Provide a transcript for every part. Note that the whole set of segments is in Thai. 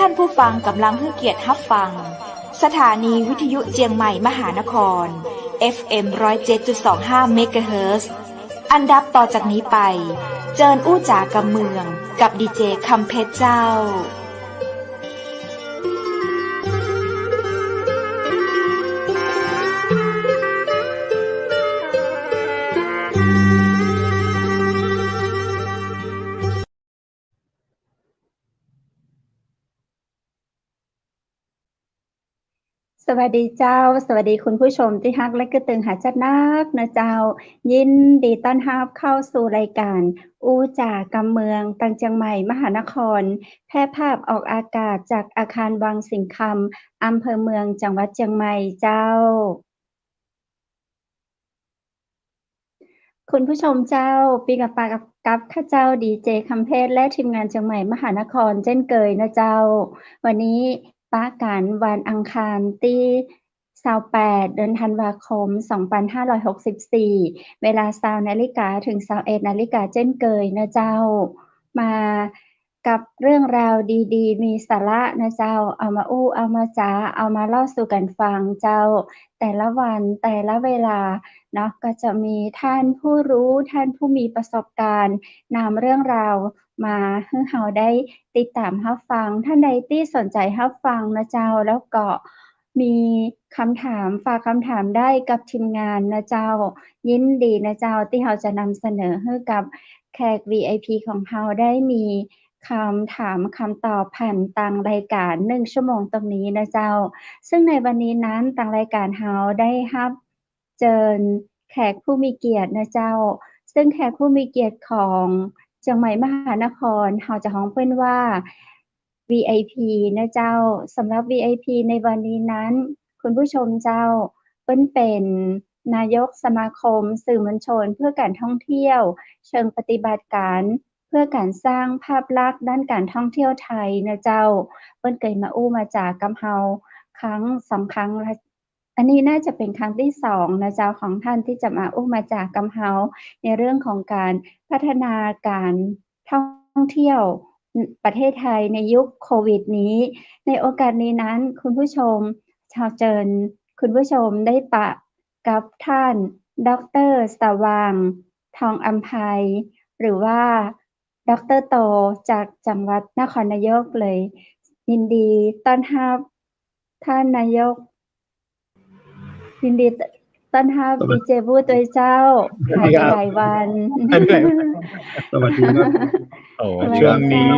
านผู้ฟังกำลังให้เกียรติรับฟังสถานีวิทยุเจียงใหม่มหานคร FM 107.25 เมกะเฮิรตซ์อันดับต่อจากนี้ไปเจิญอู้จ๋ากำเมืองกับดีเจคำเพชรเจ้าสวัสดีเจ้าสวัสดีคุณผู้ชมที่ฮักและก็ตึงหาจัดนักนะเจ้ายินดีต้อนรับเข้าสู่รายการอู้จ่ากำเมืองตังเจียงใหม่มหานครแพร่ภาพออกอากาศจากอาคารวังสิงคำอำเภอเมืองจังหวัดเจียงใหม่เจ้าคุณผู้ชมเจ้าปีกับปากับข้าเจ้าดีเจคำเพชรและทีมงานเชียงใหม่มหานครเช่นเคยนะเจ้าวันนี้ป้ากันวันอังคารที่28เดือนธันวาคม2564เวลา 20:00 นถึง 21:00 นเช่นเคยนะเจ้ามากับเรื่องราวดีๆมีสาระนะเจ้าเอามาอู้เอามาจ๋าเอามาเล่าสู่กันฟังเจ้าแต่ละวันแต่ละเวลาเนาะก็จะมีท่านผู้รู้ท่านผู้มีประสบการณ์นำเรื่องราวมาให้เราได้ติดตามรับฟังท่านใดที่สนใจรับฟังนะเจ้าแล้วก็มีคำถามฝากคำถามได้กับทีมงานนะเจ้ายินดีนะเจ้าที่เราจะนำเสนอให้กับแขก VIP ของเราได้มีคำถามคำตอบผ่านทางรายการ1ชั่วโมงตรงนี้นะเจ้าซึ่งในวันนี้นั้นทางรายการเราได้รับเชิญแขกผู้มีเกียรตินะเจ้าซึ่งแขกผู้มีเกียรติของเชียงใหม่มหานครเราจะฮ้องเพิ่นว่า VIP นะเจ้าสำหรับ VIP ในวันนี้นั้นคุณผู้ชมเจ้าเพิ่นเป็นนายกสมาคมสื่อมวลชนเพื่อการท่องเที่ยวเชิงปฏิบัติการเพื่อการสร้างภาพลักษณ์ด้านการท่องเที่ยวไทยนะเจ้าเพิ่นเคยมาอู้มาจากับเราครั้ง2ครั้งอันนี้น่าจะเป็นครั้งที่2นะเจ้าของท่านที่จะมาอู้มาจากับเราในเรื่องของการพัฒนาการท่องเที่ยวประเทศไทยในยุคโควิดนี้ในโอกาสนี้นั้นคุณผู้ชมชาวเจิญคุณผู้ชมได้ปะกับท่านดร.สว่างทองอำไพหรือว่าดร.โตจากจังหวัดนครนายกเลยยินดีต้อนรับท่านนายกยินดีต้อนรับดีเจบูตัวเจ้าหายไปหลายวันสวัสดีครับช่วงนี้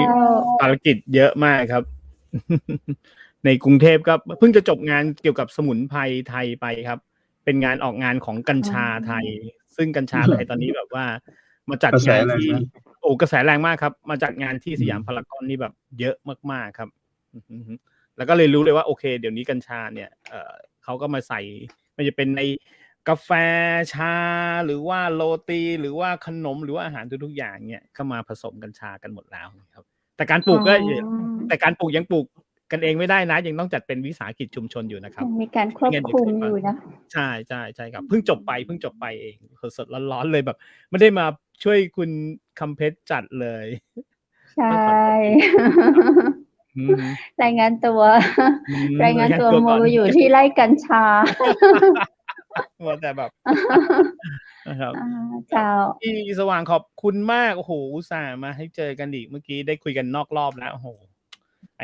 ภารกิจเยอะมากครับในกรุงเทพก็เพิ่งจะจบงานเกี่ยวกับสมุนไพรไทยไปครับเป็นงานออกงานของกัญชาไทยซึ่งกัญชาไทยตอนนี้แบบว่ามาจัดงานที่กระแสแรงมากครับมาจัดงานที่สยามพารากอนนี่แบบเยอะมากๆครับแล้วก็เลยรู้เลยว่าโอเคเดี๋ยวนี้กัญชาเนี่ยเขาก็มาใส่ไม่ว่าจะเป็นในกาแฟชาหรือว่าโรตีหรือว่าขนมหรือว่าอาหารทุกๆอย่างเนี่ยเข้ามาผสมกัญชากันหมดแล้วครับแต่การปลูกก็แต่การปลูกยังปลูกกันเองไม่ได้นะยังต้องจัดเป็นวิสาหกิจชุมชนอยู่นะครับมีการควบคุมอยู่นะใช่ครับเพิ่งจบไปเองสดๆร้อนๆเลยแบบไม่ได้มาช่วยคุณคำเพชรจัดเลยใช่รายงานตัวโมอยู่ที่ไร่กัญชาแต่แบบนะครับเจ้าพี่สว่างขอบคุณมากโอ้โหอุตส่าห์มาให้เจอกันอีกเมื่อกี้ได้คุยกันนอกรอบแล้วโอ้โห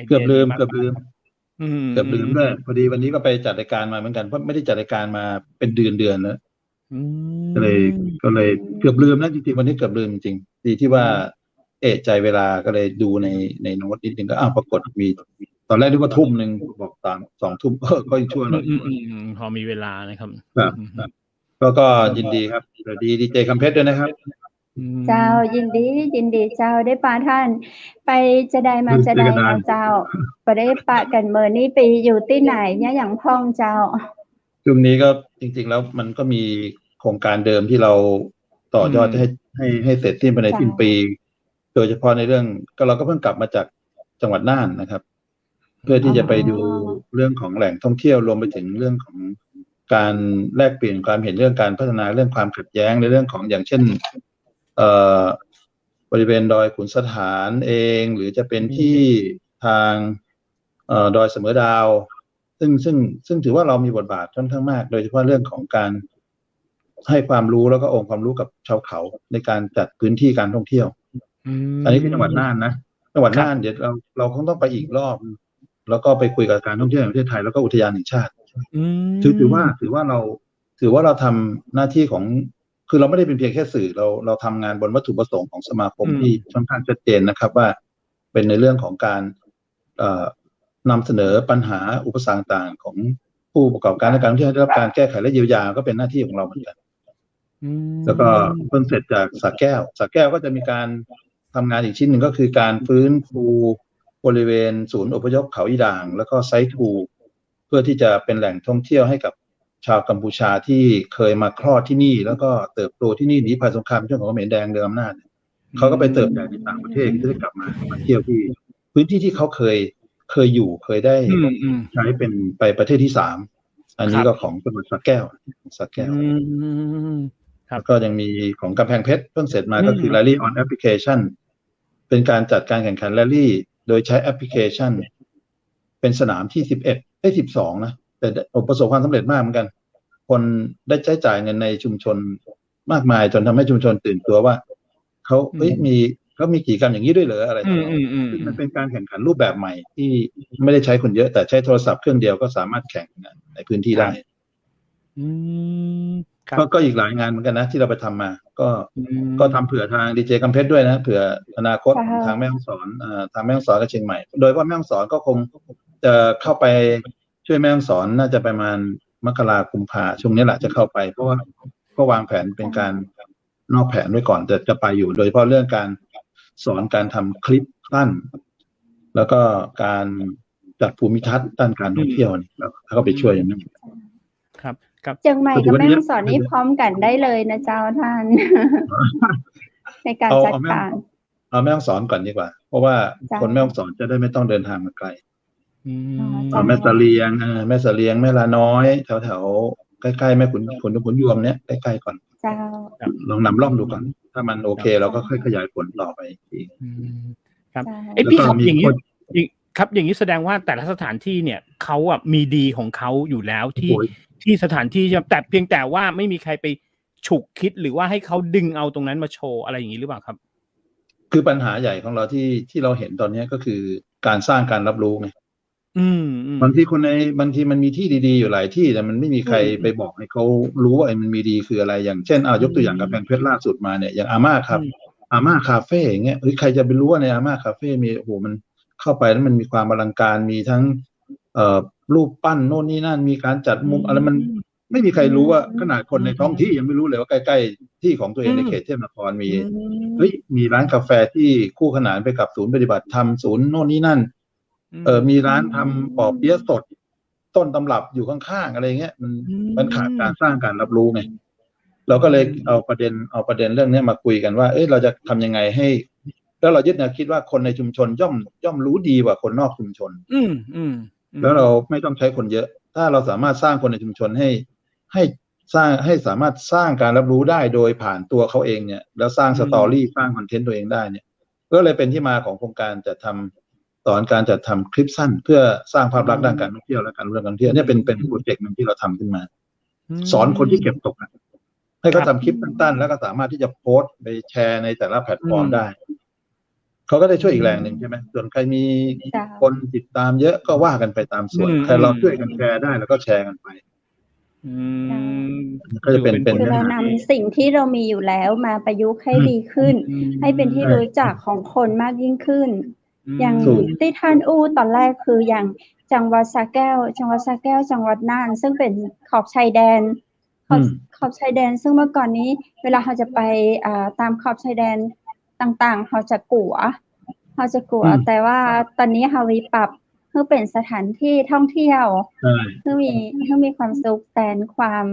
เกือบลืมด้วยพอดีวันนี้ก็ไปจัดรายการมาเหมือนกันเพราะไม่ได้จัดรายการมาเป็นเดือนแล้วก็เลยเกือบลืมแล้วจริงๆวันนี้เกือบลืมจริงๆดีที่ว่าใจเวลาก็เลยดูในโน้ตนิดนึงก็ปรากฏมีตอนแรกนึกว่า 19:00 นบอกตาม 20:00 นก็ยังชั่วหน่อยพอมีเวลานะครับก็ยินดีครับสวัสดีดีเจคำเพชรด้วยนะครับเจ้ายินดีเจ้าได้ปะท่านไปจะได้มาจะได้นะเจ้าบ่ได้ปะกันมื้อนี้ไปอยู่ที่ไหนเนี่ยอย่างพ้องเจ้าช่วงนี้ก็จริงๆแล้วมันก็มีโครงการเดิมที่เราต่อยอดให้เสร็จสิ้นภายในสิ้นปีโดยเฉพาะในเรื่องก็เราก็เพิ่งกลับมาจากจังหวัดน่านนะครับเพื่อที่จะไปดูเรื่องของแหล่งท่องเที่ยวรวมไปถึงเรื่องของการแลกเปลี่ยนความเห็นเรื่องการพัฒนาเรื่องความขัดแย้งในเรื่องของอย่างเช่นบริเวณดอยขุนสถานเองหรือจะเป็นที่ทาง ดอยเสมอดาวซึ่งถือว่าเรามีบทบาทค่อนข้างมากโดยเฉพาะเรื่องของการให้ความรู้แล้วก็องค์ความรู้กับชาวเขาในการจัดพื้นที่การท่องเที่ยวอันนี้คือจังหวัดน่านนะจังหวัดน่านเดี๋ยวเราคงต้องไปอีกรอบแล้วก็ไปคุยกับการท่องเที่ยวแห่งประเทศไทยแล้วก็อุทยานแห่งชาติถือว่าเราทำหน้าที่ของคือเราไม่ได้เป็นเพียงแค่สื่อเราทำงานบนวัตถุประสงค์ของสมาคมที่ค่อนข้างชัดเจนนะครับว่าเป็นในเรื่องของการนำเสนอปัญหาอุปสรรคต่างของผู้ประกอบการในการท่องเที่ยวให้ได้รับการแก้ไขและเยียวยาก็เป็นหน้าที่ของเราเหมือนกันแล้วก็เพิ่งเสร็จจากสระแก้วก็จะมีการทำงานอีกชิ้นหนึ่งก็คือการฟื้นฟูบริเวณศูนย์อพยพเขาอีด่างแล้วก็ไซต์ทูเพื่อที่จะเป็นแหล่งท่องเที่ยวให้กับชาวกัมพูชาที่เคยมาคลอดที่นี่แล้วก็เติบโตที่นี่หนีภัยสงครามช่วงของเขมรแดงเดิมอำนาจเขาก็ไปเติบโตในต่างประเทศที่ได้กลับมาเที่ยวที่พื้นที่ที่เขาเคยอยู่เคยได้ใช้เป็นไปประเทศที่3อันนี้ก็ของจังหวัดสระแก้วก็ยังมีของกำแพงเพชรเพิ่งเสร็จมาก็คือ Rally on Application เป็นการจัดการแข่งขันแรลลี่โดยใช้แอปพลิเคชันเป็นสนามที่12นะแต่ประสบความสำเร็จมากเหมือนกันคนได้ใช้จ่ายเงินในชุมชนมากมายจนทำให้ชุมชนตื่นตัวว่าเขามีกิจกรรมอย่างนี้ด้วยเหรออะไรมันเป็นการแข่งขันรูปแบบใหม่ที่ไม่ได้ใช้คนเยอะแต่ใช้โทรศัพท์เครื่องเดียวก็สามารถแข่งในพื้นที่ได้ก็อีกหลายงานเหมือนกันนะที่เราไปทำมาก็ทำเผื่อทางดีเจกำเพชรด้วยนะเผื่ออนาคตทางแม่ฮ่องสอนทางแม่ฮ่องสอนกับเชียงใหม่โดยว่าแม่ฮ่องสอนก็คงจะเข้าไปช่วยแม่ฮ่องสอนน่าจะประมาณมกราคมกุมภาช่วงนี้แหละจะเข้าไปเพราะว่าก็วางแผนเป็นการนอกแผนไว้ก่อนจะไปอยู่โดยเฉพาะเรื่องการสอนการทำคลิปสั้นแล้วก็การจัดภูมิทัศน์ด้านการท่องเที่ยวนี่แล้วก็ไปช่วยอย่างนั้นครับเชียงใหม่กับแม่ฮ่องสอนนี่พร้อมกันได้เลยนะเจ้าท่าน ในการจัดการเอาแม่ฮ่องสอนก่อนดีกว่าเพราะว่าคนแม่ฮ่องสอนจะได้ไม่ต้องเดินทางมาไกลแม่เสลียงแม่ลาน้อยแถวใกล้ๆแม่ขุนยวมเนี้ยใกล้ๆก่อนลองนำร่องดูก่อนถ้ามันโอเคเราก็ค่อยขยายผลต่อไปอีกครับพี่ครับอย่างนี้ครับอย่างนี้แสดงว่าแต่ละสถานที่เนี่ยเขามีดีของเขาอยู่แล้วที่สถานที่แต่เพียงแต่ว่าไม่มีใครไปฉุกคิดหรือว่าให้เขาดึงเอาตรงนั้นมาโชว์อะไรอย่างนี้หรือเปล่าครับคือปัญหาใหญ่ของเราที่เราเห็นตอนนี้ก็คือการสร้างการรับรู้ไงบางทีมันมีที่ดีๆอยู่หลายที่แต่มันไม่มีใครไปบอกให้เขารู้ว่ามันมีดีคืออะไรอย่างเช่นยกตัวอย่างกำแพงเพชรล่าสุดมาเนี่ยอย่างอาม่าครับอาม่าคาเฟ่อย่างเงี้ยใครจะไปรู้ว่าในอาม่าคาเฟ่มีโอ้โหมันเข้าไปแล้วมันมีความอลังการมีทั้งรูปปั้นโน่นนี่นั่นมีการจัดมุมอะไรมันไม่มีใครรู้ว่าขนาดคนในท้องที่ยังไม่รู้เลยว่าใกล้ๆที่ของตัวเองในเขตเทพนครมีร้านกาแฟที่คู่ขนานไปกับศูนย์ปฏิบัติธรรมศูนย์โน่นนี่นั่นมีร้านทำปอเปี๊ยะสดต้นตำรับอยู่ข้างๆอะไรเงี้ยมันขาดการสร้างการรับรู้ไงเราก็เลยเอาประเด็นเรื่องนี้มาคุยกันว่าเราจะทำยังไงให้แล้วเรายึดแนวคิดว่าคนในชุมชนย่อมรู้ดีกว่าคนนอกชุมชนแล้วเราไม่ต้องใช้คนเยอะถ้าเราสามารถสร้างคนในชุมชนให้สามารถสร้างการรับรู้ได้โดยผ่านตัวเขาเองเนี่ยแล้วสร้างสตอรี่สร้างคอนเทนต์ตัวเองได้เนี่ยก็เลยเป็นที่มาของโครงการจัดทำสอนการจัดทำคลิปสั้นเพื่อสร้างภาพลักษณ์ด้านการท่องเที่ยวและการเรื่องการท่องเที่ยวเนี่ยเป็นโปรเจกต์นึงที่เราทำขึ้นมาสอนคนที่เก็บตกให้เขาทำคลิปสั้นๆแล้วก็สามารถที่จะโพสต์ไปแชร์ในแต่ละแพลตฟอร์มได้เขาก็ได้ช่วยอีกแรงหนึ่งใช่ไหมส่วนใครมีคนติดตามเยอะก็ว่ากันไปตามส่วนใครเราช่วยกันแชร์ได้แล้วก็แชร์กันไปก็จะเป็นคือเรานำสิ่งที่เรามีอยู่แล้วมาประยุกต์ให้ดีขึ้นให้เป็นที่รู้จักของคนมากยิ่งขึ้นอย่างที่ท่านตอนแรกคืออย่างจังหวัดสระแก้วจังหวัดน่านซึ่งเป็นขอบชายแดนซึ่งเมื่อก่อนนี้เวลาเราจะไปตามขอบชายแดนต่างๆเราจะกลัวแต่ว่าตอนนี้เราปรับเพื่อเป็นสถานที่ท่องเที่ยวเพื่อมีความสุขแทนความ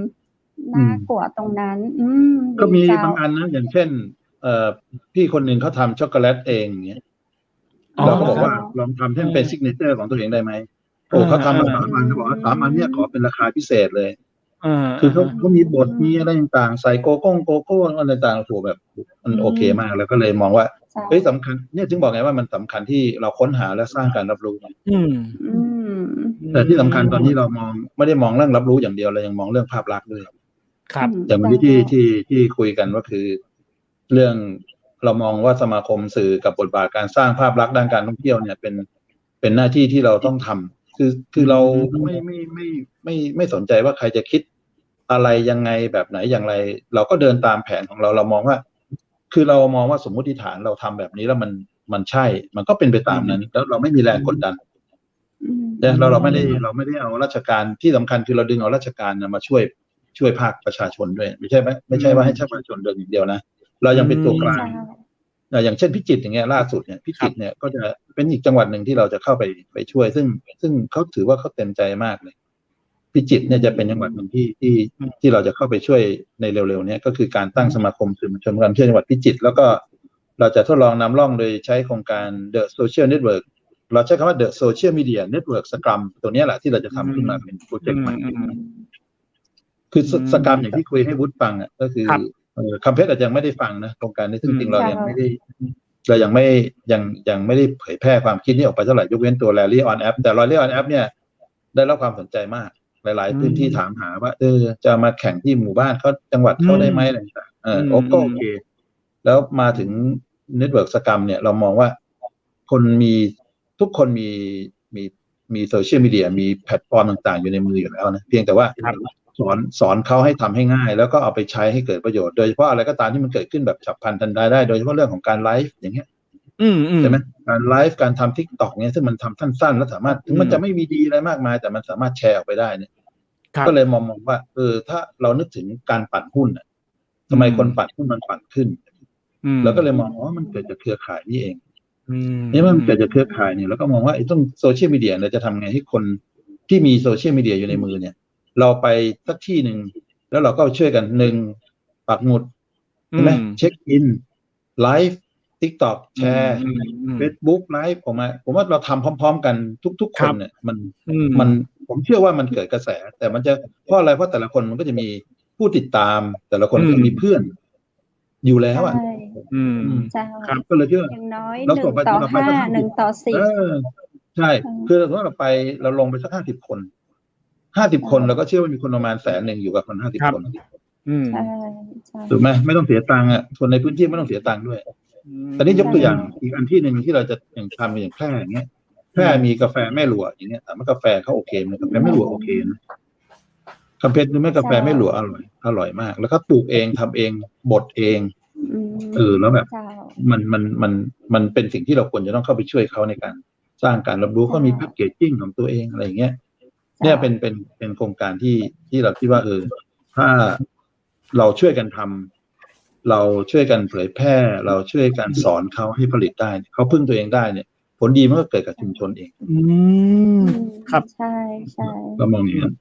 น่ากลัวตรงนั้นก็มีบางอันนะอย่างเช่นพี่คนหนึ่งเขาทำช็อกโกแลตเองอย่างเงี้ยเราก็บอกว่าลองทำให้เป็นซิกเนเจอร์ของตัวเองได้ไหมเขาทำมา3 อันเขาบอกว่า3 อันเนี้ยขอเป็นราคาพิเศษเลย คือเขามีบทมีอะไรต่างๆใส่โกโก้อะไรต่างๆโอ้โหแบบมันโอเคมากแล้วก็เลยมองว่าเฮ้ยสำคัญเนี่ยถึงบอกไงว่ามันสำคัญที่เราค้นหาและสร้างการรับรู้แต่ที่สำคัญตอนนี้เรามองไม่ได้มองเรื่องรับรู้อย่างเดียวเรายังมองเรื่องภาพลักษณ์ด้วยครับอย่างวันนี้ที่คุยกันว่าคือเรื่องเรามองว่าสมาคมสื่อกับบทบาทการสร้างภาพลักษณ์ด้านการท่องเที่ยวเนี่ยเป็นหน้าที่ที่เราต้องทำคือเราไม่สนใจว่าใครจะคิดอะไรยังไงแบบไหนอย่างไรเราก็เดินตามแผนของเรามองว่าคือเรามองว่าสมมติฐานเราทำแบบนี้แล้วมันใช่มันก็เป็นไปตามนั้นแล้วเราไม่มีแรงกดดันเราไม่ได้เอาราชการที่สำคัญคือเราดึงเอาราชการมาช่วยภาคประชาชนด้วยไม่ใช่ว่าให้ประชาชนเดินอย่างเดียวนะเรายังเป็นตัวกลางอย่างเช่นพิจิตรอย่างเงี้ยล่าสุดเนี่ยพิจิตรเนี่ยก็จะเป็นอีกจังหวัดหนึ่งที่เราจะเข้าไปช่วยซึ่งเขาถือว่าเขาเต็มใจมากเลยพิจิตรเนี่ยจะเป็นจังหวัดหนึ่งที่เราจะเข้าไปช่วยในเร็วๆนี้ก็คือการตั้งสมาคมสื่อมวลชนการเที่ยวจังหวัดพิจิตรแล้วก็เราจะทดลองนำร่องโดยใช้โครงการ The Social Network เราใช้คำว่า The Social Media Network Scrum ตัวนี้แหละที่เราจะทำขึ้นมาเป็นโปรเจกต์ใหม่คือสกรรมอย่างที่คุยให้วุฒิฟังอ่ะก็คือคำเพชรอาจจะยังไม่ได้ฟังนะโครงการนี้ซึ่งจริงเรายังไม่ได้เผยแพร่ความคิดนี้ออกไปเท่าไหร่ยกเว้นตัว Rally on App แต่ Rally on App เนี่ยได้รับความสนใจมากหลายๆพื้นที่ถามหาว่าจะมาแข่งที่หมู่บ้านเขาจังหวัดเขาได้ไหมอะไรต่างโอเคแล้วมาถึงเน็ตเวิร์กสกรรมเนี่ยเรามองว่าทุกคนมีโซเชียลมีเดียมีแพลตฟอร์มต่างๆอยู่ในมืออยู่แล้วนะเพียงแต่ว่าสอนเขาให้ทำให้ง่ายแล้วก็เอาไปใช้ให้เกิดประโยชน์โดยเฉพาะอะไรก็ตามที่มันเกิดขึ้นแบบฉับพลันทันใดได้โดยเฉพาะเรื่องของการไลฟ์อย่างเงี้ยใช่ไหมการไลฟ์การทำ TikTok เนี่ยซึ่งมันทำสั้นๆแล้วสามารถถึงมันจะไม่มีดีอะไรมากมายแต่มันสามารถแชร์ออกไปได้เนี่ยก็เลยมองว่าถ้าเรานึกถึงการปั่นหุ้นทำไมคนปั่นหุ้นมันปั่นขึ้นแล้วก็เลยมองว่ามันเกิดจากเครือข่ายนี่เองนี่มันเกิดจากเครือข่ายเนี่ยแล้วก็มองว่าไอ้ต้องโซเชียลมีเดียเราจะทำไงให้คนที่มีโซเชียลมีเดียอยู่ในมือเนี่ยเราไปสักที่หนึ่งแล้วเราก็ช่วยกันปักหมุดใช่ไหมเช็คอินไลฟ์ TikTok แชร์ Facebook ไลฟ์ออกมาผมว่าเราทำพร้อมๆกันทุกๆคนเนี่ยมันผมเชื่อว่ามันเกิดกระแสแต่มันจะเพราะอะไรเพราะแต่ละคนมันก็จะมีผู้ติดตามแต่ละคนก็มีเพื่อนอยู่แล้วอ่ะครับก็เลยเชื่ออย่างน้อย1 ต่อ 5 1 ต่อ 10ใช่คือเราลงไปสัก50 คนเราก็เชื่อว่ามีคนประมาณ100,000อยู่กับคน50 คนใช่ถูกไหมไม่ต้องเสียตังค์คนในพื้นที่ไม่ต้องเสียตังค์ด้วยตอนนี้ยกตัวอย่างอีกอันที่หนึ่งที่เราจะอย่างทำอย่างแพร่อย่างเงี้ยแพร่มีกาแฟแม่หลวงอย่างเงี้ยถามว่ากาแฟเขาโอเคไหมกาแฟแม่หลวงโอเคนะคำเพชรดูไหมกาแฟแม่หลวงอร่อยมากแล้วก็ปลูกเองทำเองบดเองแล้วแบบมันเป็นสิ่งที่เราควรจะต้องเข้าไปช่วยเขาในการสร้างการรับรู้เขามีแพ็กเกจจิ้งของตัวเองอะไรอย่างเงี้ยเนี่ยเป็นโครงการที่เราคิดว่าถ้าเราช่วยกันทำเราช่วยกันเผยแพร่เราช่วยกันสอนเขาให้ผลิตได้เขาพึ่งตัวเองได้เนี่ยผลดีมันก็เกิดกับชุมชนเองครับใช่เรามองอย่างนั้น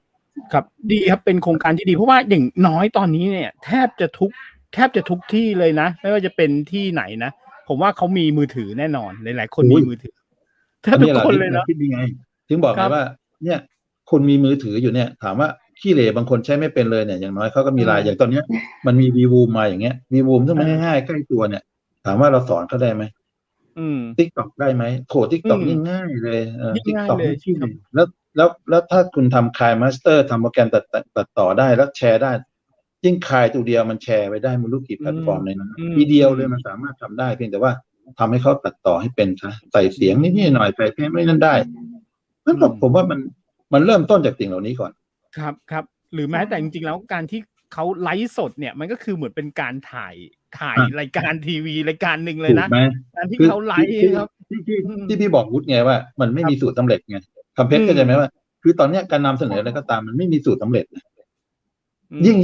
ครับดีครับเป็นโครงการที่ดีเพราะว่าอย่างน้อยตอนนี้เนี่ยแทบจะทุกที่เลยนะไม่ว่าจะเป็นที่ไหนนะผมว่าเขามีมือถือแน่นอนหลายๆคนมีมือถือแทบทุกคนเลยเนาะคิดยังไงถึงบอกไงว่าเนี่ยคนมีมือถืออยู่เนี่ยถามว่าขี้เหร่บางคนใช้ไม่เป็นเลยเนี่ยอย่างน้อยเขาก็มีไลน์อย่างตอนนี้มันมีVWoomมาอย่างเงี้ยVWoomซึ่งมันง่ายๆใกล้ตัวเนี่ยถามว่าเราสอนเขาได้ไหมTikTok ได้ไหมโถ TikTok นี่ง่ายเลยTikTok นี่ขี้เหร่แล้วถ้าคุณทำคายมาสเตอร์ทำโปรแกรมตัดต่อได้แล้วแชร์ได้ยิ่งคายตัวเดียวมันแชร์ไปได้ไม่รู้กี่แพลตฟอร์มเลยนะทีเดียวเลยมันสามารถทำได้เพียงแต่ว่าทำให้เขาตัดต่อให้เป็นใส่เสียงนิดหน่อยใส่เพลงไม่นั่นได้นั่นผมว่ามันเริ่มต้นจากสิ่งเหล่านี้ก่อนครับหรือแม้แต่จริงๆแล้วการที่เขาไลฟ์สดเนี่ยมันก็คือเหมือนเป็นการถ่ายรายการทีวีรายการหนึ่งเลยนะการที่เขาไลฟ์ครับที่พี่บอกวุฒิไงว่ามันไม่มีสูตรสำเร็จไงคำเพชรเข้าใจไหมว่าคือตอนนี้การนำเสนออะไรก็ตามมันไม่มีสูตรสำเร็จยิ่ง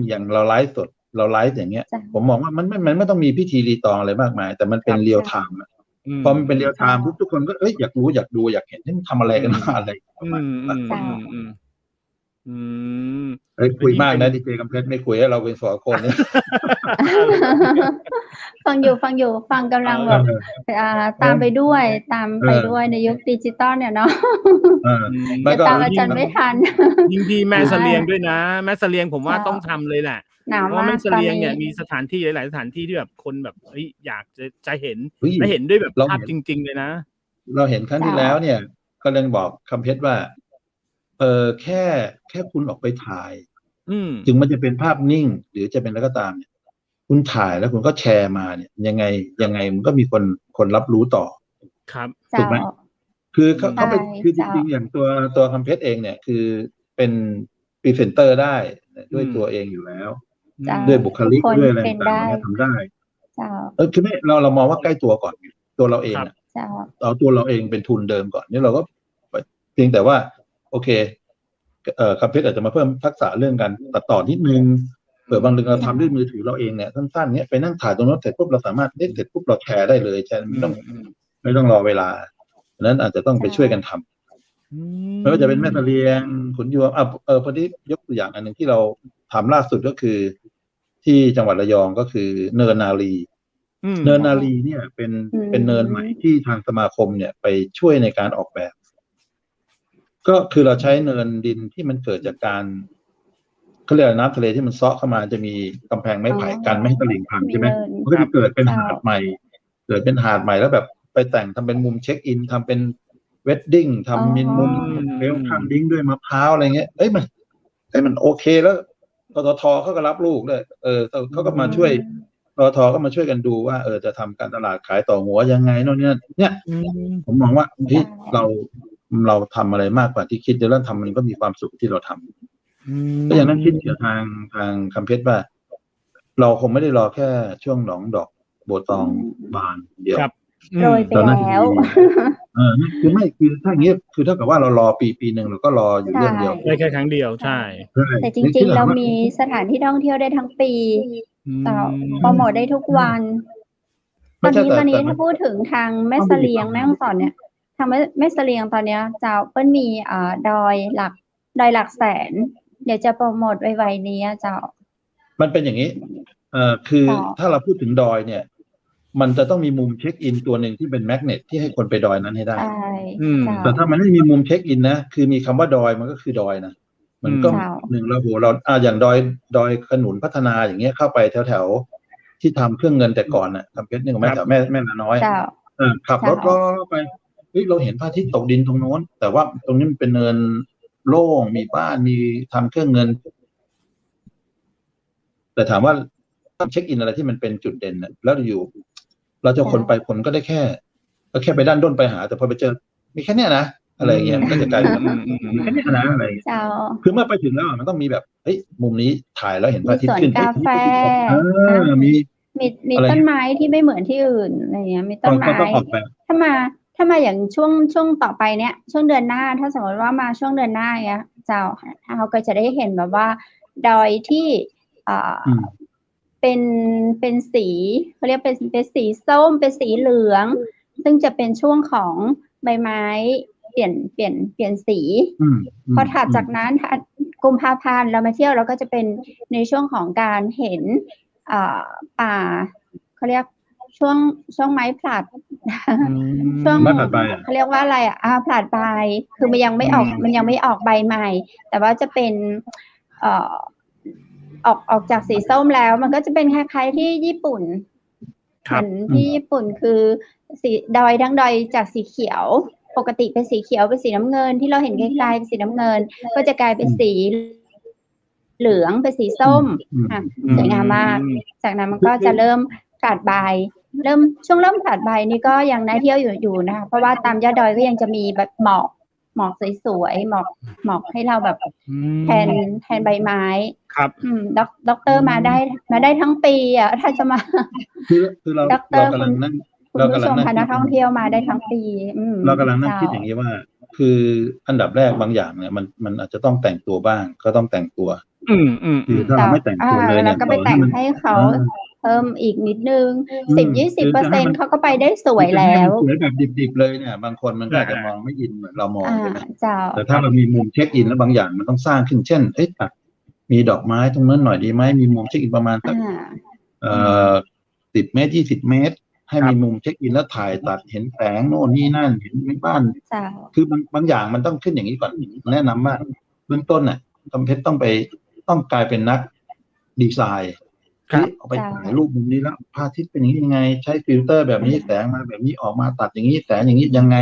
อย่างเราไลฟ์สดเราไลฟ์อย่างเงี้ยผมมองว่ามันไม่ต้องมีพิธีรีตองอะไรมากมายแต่มันเป็นเรียลไทม์พอมันเป็นเรียลไทม์ทุกคนก็อยากรู้อยากดูอยากเห็นนี่มันทำอะไรกันมาอะไร อืม คุยมากนะดีเจกำเพชรไม่คุยให้เราเป็นสองคนเนี่ย ฟังกำลังแบบตามไปด้วยในยุคดิจิตอลเนี่ยเนาะ ไม่ จะ ก็ ตามอาจารย์ไม่ทัน ยิ่งที่แม่เสลียงด้วยนะแม่เสลียงผมว่าต้องทำเลยแหละ หนาว เพราะว่า มา แม่ ก เส ตอน ลียง นี้ เนี่ยมีสถานที่หลายๆสถานที่ที่แบบคนแบบอยากจะเห็น เฮ้ย และเห็นด้วยแบบ เรา ภาพ เห็น จริง ๆ เลยนะ เราเห็นครั้งที่แล้วเนี่ย ก็เลยบอกคำเพชรว่าแค่คุณออกไปถ่าย ถึงมันจะเป็นภาพนิ่ง หรือจะเป็นอะไรก็ตามเนี่ย คุณถ่ายแล้วคุณก็แชร์มาเนี่ยยังไงมันก็มีคนรับรู้ต่อ ครับ ถูกไหม คือเขาไป ใช่ คือจริงๆอย่างตัวคำเพชรเองเนี่ยคือเป็นพรีเซนเตอร์ได้ด้วยตัวเองอยู่แล้ว ด้วยบุคลิกด้วยอะไรต่างๆเนี่ยทำได้คือไม่เรามองว่าใกล้ตัวก่อนตัวเราเองเนี่ยเอาตัวเราเองเป็นทุนเดิมก่อนนี่เราก็เพียงแต่ว่าโอเคคำเพชรอาจจะมาเพิ่มทักษะเรื่องการตัดต่อนิดนึงเผื่อบางเรื่องเราทำด้วยมือถือเราเองเนี่ยสั้นๆเนี่ยไปนั่งถ่ายตรงนั้นเสร็จปุ๊บเราสามารถเล่นเสร็จปุ๊บเราแชร์ได้เลยแชร์ไม่ต้องรอเวลาฉะนั้นอาจจะต้องไปช่วยกันทำไม่ว่าจะเป็นแม่เสลียงขุนยวมพอดียกตัวอย่างอันหนึ่งที่เราทำล่าสุดก็คือที่จังหวัดระยองก็คือเนินนาลีเนินนาลีเนี่ยเป็นเนินใหม่ที่ทางสมาคมเนี่ยไปช่วยในการออกแบบก็คือเราใช้เนินดินที่มันเกิดจากการเขาเรียกน้ำทะเลที่มันเซาะเข้ามาจะมีกำแพงไม้ไผ่กันไม่ให้ตลิ่งพังใช่ไหมมันก็จะเกิดเป็นหาดใหม่แล้วแบบไปแต่งทำเป็นมุมเช็คอินทำเป็นเวดดิ้งทำมีมุมเวลคัมดิ้งด้วยมะพร้าวอะไรเงี้ยมันโอเคแล้วปตท.เขาก็รับลูกเลยเขาก็มาช่วยปตท.ก็มาช่วยกันดูว่าจะทำการตลาดขายต่อหัวยังไงโน่นเนี่ยผมมองว่าที่เราทำอะไรมากกว่าที่คิดแล้วทำมันก็มีความสุขที่เราทำก็อย่างนั้นคิดกับทางคำเพชรว่าเราคงไม่ได้รอแค่ช่วงหนองดอกบัวตองบานเดียวโรยไปแล้วคือถ้าอย่างนี้คือเท่ากับว่าเรารอปีหนึ่งเราก็รออยู่เรื่องเดียวได้แค่ครั้งเดียวใช่แต่จริงๆเรามีสถานที่ท่องเที่ยวได้ทั้งปีโปรโมทได้ทุกวันตอนนี้ถ้าพูดถึงทางแม่เสลียงแม่ฮ่องสอนเนี่ยทางแม่เสลียงตอนนี้เจ้าเปิ้ลมีดอยหลักแสนเดี๋ยวจะโปรโมทไวๆนี้เจ้ามันเป็นอย่างนี้คือถ้าเราพูดถึงดอยเนี่ยมันจะต้องมีมุมเช็คอินตัวหนึ่งที่เป็นแมกเนตที่ให้คนไปดอยนั้นให้ได้แต่ถ้ามันไม่มีมุมเช็คอินนะคือมีคำว่าดอยมันก็คือดอยนะมันก็หนึ่งเราอย่างดอยขนุนพัฒนาอย่างเงี้ยเข้าไปแถวที่ทำเครื่องเงินแต่ก่อนน่ะทำเพชรนึงแม่แถวแม่นาน้อยขับรถล้อไปเราเห็นพระอาทิตย์ตกดินตรงโน้นแต่ว่าตรงนี้มันเป็นเนินโล่งมีบ้านมีทำเครื่องเงินแต่ถามว่าเช็คอินอะไรที่มันเป็นจุดเด่นน่ะแล้วอยู่เราจะคนไปคนก็ได้แค่ไปด้านด้นไปหาแต่พอไปเจอมีแค่เนี้ยนะอะไรเงี้ยก็จะกลายเป็นมีแค่เนี้ยนะอะไรคือเมื่อไปถึงแล้วมันต้องมีแบบมุมนี้ถ่ายแล้วเห็นพระอาทิตย์ขึ้นกาแฟมีต้นไม้ที่ไม่เหมือนที่อื่นอะไรเงี้ยมีต้นไม้ถ้ามาอย่างช่วงต่อไปเนี้ยช่วงเดือนหน้าถ้าสมมติว่ามาช่วงเดือนหน้าเนี้ยเราก็จะได้เห็นแบบว่าดอยที่เป็นสีเขาเรียกเป็นสีส้มเป็นสีเหลืองซึ่งจะเป็นช่วงของใบไม้เปลี่ยนสีพอถัดจากนั้นกุมภาพันธ์เรามาเที่ยวเราก็จะเป็นในช่วงของการเห็นป่าเขาเรียกช่วงไม้ผลัดช่วงเขาเรียกว่าอะไรผลัดใบคือมันยังไม่ออกใบใหม่แต่ว่าจะเป็นออกจากสีส้มแล้วมันก็จะเป็นคล้ายๆที่ญี่ปุ่นเหมือนที่ญี่ปุ่นคือสีดอยทั้งดอยจากสีเขียวปกติเป็นสีเขียวเป็นสีน้ำเงินที่เราเห็นไกลๆเป็นสีน้ำเงินก็จะกลายเป็นสีเหลืองเป็นสีส้มสวยงามมากจากนั้นมันก็จะเริ่มผลัดใบเริ่มผลัดใบนี่ก็ยังน่าเที่ยวอยู่นะคะเพราะว่าตามยอดดอยก็ยังจะมีแบบหมอกสวยๆหมอกให้เราแบบแทนใบไม้ครับด็อกเตอร์มาได้ทั้งปีถ้าจะมาคือเรากำลังนั่งคณะท่องเที่ยวมาได้ทั้งปีเรากำลังนั่งคิดอย่างนี้ว่าคืออันดับแรกบางอย่างเนี่ยมันอาจจะต้องแต่งตัวบ้างก็ต้องแต่งตัวคือถ้าเราไม่แต่งตัวเลยเนี่ยก็ไปแต่งให้เขา เพิ่มอีกนิดนึง คือจะให้มัน 10-20% เขาก็ไปได้สวย จะให้ แล้ มัน ว สวยแบบดิบๆเลยเนี่ยบางคนมันก็อาจจะมองไม่อินเหมือนเรามองใช่ไหม เจ้า แต่ถ้าเรามีมุมเช็คอินแล้วบางอย่างมันต้องสร้างขึ้นเช่นตัดมีดอกไม้ตรงนั้นหน่อยดีไหมมีมุมเช็คอินประมาณสัก10 เมตร 20 เมตร ให้มีมุมเช็คอินแล้วถ่ายตัดเห็นแสงโน่นนี่นั่นเห็นบ้าน เจ้า คือบางอย่างมันต้องขึ้นอย่างนี้ก่อนแนะนำว่าเบื้องต้นน่ะคำเพชรต้องกลายเป็นนักดีไซน์ ครับ เอาไปถ่ายรูปมุมนี้แล้วพระอาทิตย์เป็นอย่างนี้ยังไง ใช้ฟิลเตอร์แบบนี้แสงมาแบบนี้ออกมาตัดอย่างนี้แสงอย่างนี้ยังไง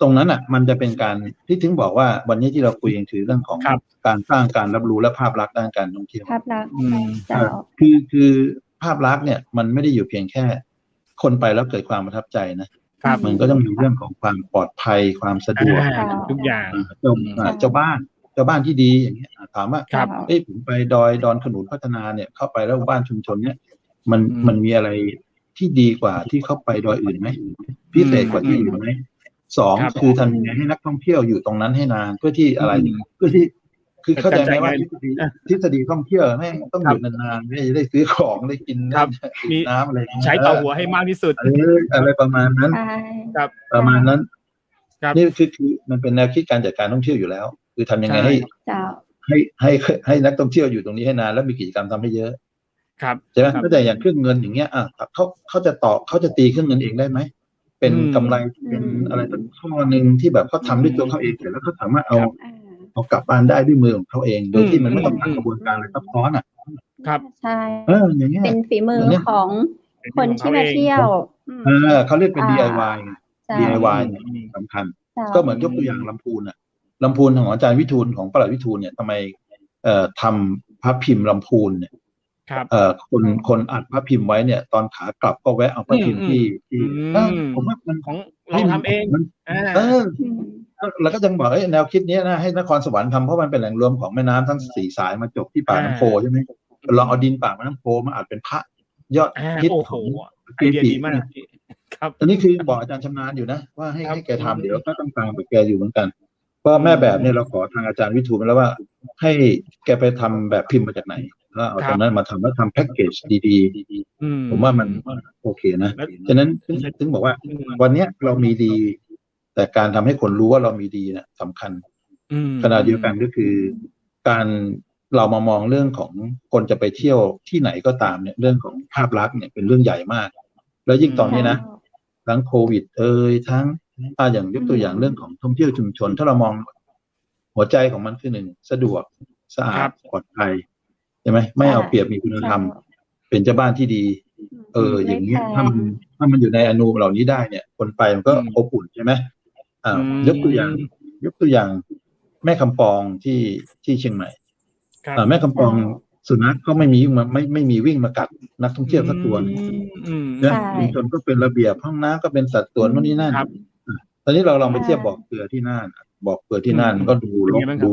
ตรงนั้นอ่ะ มันจะเป็นการที่ถึงบอกว่าวันนี้ที่เราคุยกันคือเรื่องของ ครับ การสร้างการรับรู้และภาพลักษณ์ด้านการท่องเที่ยว ภาพลักษณ์ อืม เจ้า คือภาพลักษณ์เนี่ยมันไม่ได้อยู่เพียงแค่ คนไปแล้วเกิดความประทับใจนะครับ มันก็ต้องมีเรื่องของความปลอดภัยความสะดวก ทุกอย่าง เจ้าบ้านที่ดีอย่างเงี้ยถามว่า ครับ ผมไปดอนขนุนพัฒนาเนี่ยเข้าไปแล้วบ้านชุมชนเนี่ยมันมีอะไรที่ดีกว่าที่เข้าไปดอยอื่นไหมพิเศษกว่าที่อื่นไหมสอง ครับ คือทำยังไงให้นักท่องเที่ยวอยู่ตรงนั้นให้นานเพื่อที่อะไรเพื่อที่คือเข้าใจไหมว่าทฤษฎีท่องเที่ยวแม่งต้องอยู่นานๆไม่ได้ซื้อของได้กิน ครับ กินน้ำอะไรอย่างเงี้ย ใช้ต่อหัวให้มากที่สุด อะไรประมาณนั้น ใช่ ครับ ประมาณนั้น ครับ นี่คือมันเป็นแนวคิดการจัดการท่องเที่ยวอยู่แล้ว คือทำยังไง ใช่ เจ้า ให้นักท่องเที่ยวอยู่ตรงนี้ให้นานแล้วมีกิจกรรมทำให้เยอะ ครับ ใช่ไหม ครับ ก็แต่อย่างเครื่องเงินอย่างเงี้ยเขาจะตีเครื่องเงินเองได้ไหมเป็นกำไรเป็นอะไรสักข้อหนึ่งที่แบบเขาทำด้วยตัวเขาเองเสร็จแล้วเขาสามารถเอากลับบ้านได้ด้วยมือของเขาเอง โดยที่มันไม่ต้องผ่านกระบวนการอะไรซับซ้อนอ่ะ ครับ ใช่ อย่างเงี้ย เป็นฝีมือของคนที่มาเที่ยว เขาเรียกเป็น DIY ไง เจ้า DIY เนี่ยสำคัญ เจ้า ก็เหมือนยกตัวอย่างลำพูนอ่ะลำพูนของอาจารย์วิทูลของปลัดวิทูลเนี่ยทำไมทำพระพิมพ์ลำพูนเนี่ย ครับ คนอัดพระพิมพ์ไว้เนี่ย ตอนขากลับก็แวะเอาพระพิมพ์ที่ผมว่ามัน ของเราทำเอง แล้วก็ยังบอกแนวคิดนี้นะให้นครสวรรค์ทำเพราะมันเป็นแหล่งรวมของแม่น้ำทั้ง4 สายมาจบที่ปากน้ำโพใช่ไหมลองเอาดินปากน้ำโพมาอัดเป็นพระยอดฮิต โอ้โห ของ ไอเดียดีมากครับ อันนี้คือบอกอาจารย์ชำนาญอยู่นะว่าให้แกทำเดี๋ยวก็ต้องตามไปแกอยู่เหมือนกันเพราะแม่แบบเนี่ยเราขอทางอาจารย์วิทูลมาแล้วว่า ให้แกไปทำแบบพิมพ์มาจากไหนแล้วเอาตรงนั้นมาทำแล้วทำแพ็กเกจดีๆผมว่ามันโอเคนะฉะนั้นถึงบอกว่าวันนี้เรามีดี แต่การทำให้คนรู้ว่าเรามีดีเนี่ยสำคัญขณะเดียวกันก็คือการเรามามองเรื่องของคนจะไปเที่ยวที่ไหนก็ตามเนี่ยเรื่องของภาพลักษณ์เนี่ยเป็นเรื่องใหญ่มากแล้วยิ่งตอนนี้นะทั้งโควิดทั้งอย่างยกตัวอย่างเรื่องของท่องเที่ยวชุมชนถ้าเรามองหัวใจของมันคือ1สะดวกสะอาดปลอดภัยใช่ไหมไม่เอาเปรียบมีคุณธรรมเป็นเจ้าบ้านที่ดีอย่างเงี้ยถ้ามันอยู่ในอนูเหล่านี้ได้เนี่ยคนไปมันก็อบอุ่นใช่ไหมยกตัวอย่างแม่คำปองที่เชียงใหม่แม่คำปองสุนัขก็ไม่มีวิ่งมากัดนักท่องเที่ยวสักตัวนะชุมชนก็เป็นระเบียบห้องน้ำก็เป็นสัดส่วนโน่นนี่นั่นตอนนี้เราลองไปเทียบบอกเกลือที่น่านบอกเกลือที่น่านก็ดูรกดู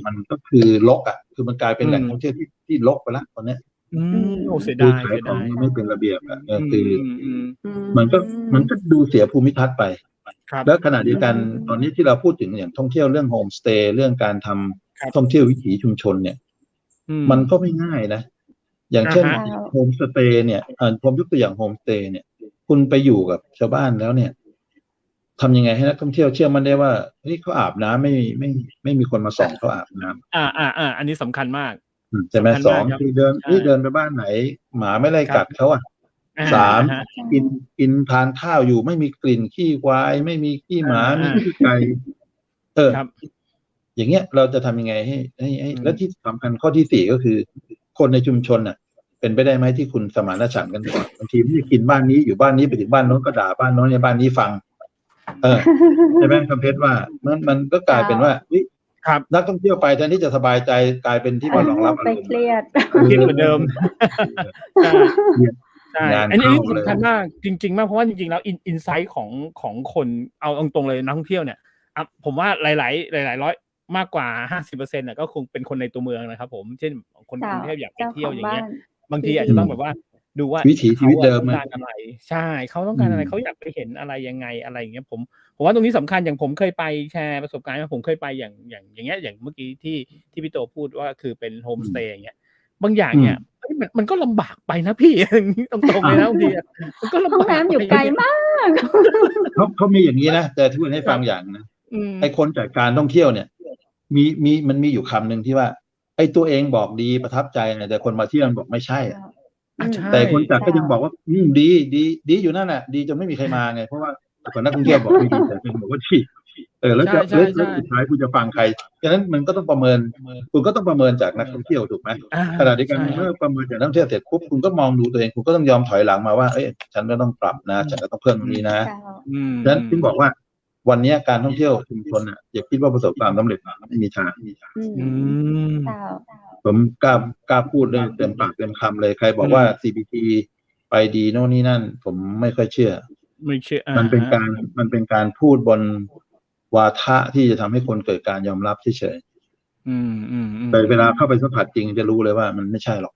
มันก็คือรกคือมันกลายเป็นแหล่งท่องเที่ยวที่รกไปแล้วตอนนี้โอ้เสียดาย ขายของไม่เป็นระเบียบคือมันก็ดูเสียภูมิทัศน์ไปแล้วขณะเดียวกันตอนนี้ที่เราพูดถึงอย่างท่องเที่ยวเรื่องโฮมสเตย์เรื่องการทำท่องเที่ยววิถีชุมชนเนี่ยมันก็ไม่ง่ายนะอย่างเช่นโฮมสเตย์เนี่ยผมยกตัวอย่างโฮมสเตย์เนี่ยคุณไปอยู่กับชาวบ้านแล้วเนี่ยทำยังไงให้นักท่องเที่ยวเชื่อมั่นได้ว่าเฮ้ยเขาอาบน้ำไม่มีคนมาส่องเขาอาบน้ำอันนี้สำคัญมากใช่ไหม2ที่เดินไปบ้านไหนหมาไม่ไล่กัดเขา3กินทานข้าวอยู่ไม่มีกลิ่นขี้ควายไม่มีขี้หมาไม่มีขี้ไก่อย่างเงี้ยเราจะทำยังไงให้และที่สำคัญข้อที่4ก็คือคนในชุมชนเป็นไปได้ไหมที่คุณสมานฉันท์กันก่อนบางทีไม่กินบ้านนี้อยู่บ้านนี้ไปถึงบ้านโน้นก็ด่าบ้านโน้นในบ้านนี้ฟังใช่ไหมคำเพชรว่ามันก็กลายเป็นว่านักท่องเที่ยวไปแทนที่จะสบายใจกลายเป็นที่มารองรับอารมณ์เครียดเหมือนเดิมใช่อันนี้สำคัญมากจริงๆมากเพราะว่าจริงๆแล้วอินไซต์ของคนเอาตรงๆเลยนักท่องเที่ยวเนี่ยผมว่าหลายร้อยมากกว่า 50% น่ะก็คงเป็นคนในตัวเมืองนะครับผมเช่นคนกรุงเทพอยากไปเที่ยวอย่างเงี้ยบางทีอาจจะต้องแบบว่าดูว่าวิถีชีวิตเดิมต้องการอะไรใช่เขาต้องการอะไรเขาอยากไปเห็นอะไรยังไงอะไรอย่างเงี้ยผมว่าตรงนี้สำคัญอย่างผมเคยไปแชร์ประสบการณ์ผมเคยไปอย่างเงี้ยอย่างเมื่อกี้ที่พี่โตพูดว่าคือเป็นโฮมสเตย์อย่างเงี้ย บางอย่างเนี่ยมันก็ลำบากไปนะพี่ตรงๆเลยนะบางทีมันก็ลำบาก ห้องน้ำอยู่ไกลมาก เขามีอย่างนี้นะแต่ที่พูดให้ฟังอย่างนะไอ้คนจัดการท่องเที่ยวเนี่ยมันมีอยู่คำหนึ่งที่ว่าไอ้ตัวเองบอกดีประทับใจนะแต่คนมาเที่ยวบอกไม่ใช่แต่คนจัดก็ยังบอกว่าดีอยู่นั่นแหละดีจนไม่มีใครมาไงเพราะว่าคนนักท่องเที่ยวบอกไม่ดีแต่เป็นบอกว่าดีแล้วสุดท้ายคุณจะฟังใครฉะนั้นมันก็ต้องประเมินคุณก็ต้องประเมินจากนักท่องเที่ยวถูกไหมขณะเดียวกันเมื่อประเมินจากนักท่องเที่ยวเสร็จปุ๊บคุณก็มองดูตัวเองคุณก็ต้องยอมถอยหลังมาว่าเอ้ยฉันก็ต้องปรับนะฉันก็ต้องเพิ่มตรงนี้นะฉะนั้นจึงบอกว่าวันนี้การท่องเที่ยวชุมชนอ่ะอย่าคิดว่าประสบความสำเร็จไม่มีทางผมกล้าพูดเลยเต็มปากเต็มคำเลยใครบอกว่า CPT ไปดีโน่นนี่นั่นผมไม่ค่อยเชื่อมันเป็นการพูดบนวาทะที่จะทำให้คนเกิดการยอมรับเฉยๆแต่เวลาเข้าไปสัมผัสจริงจะรู้เลยว่ามันไม่ใช่หรอก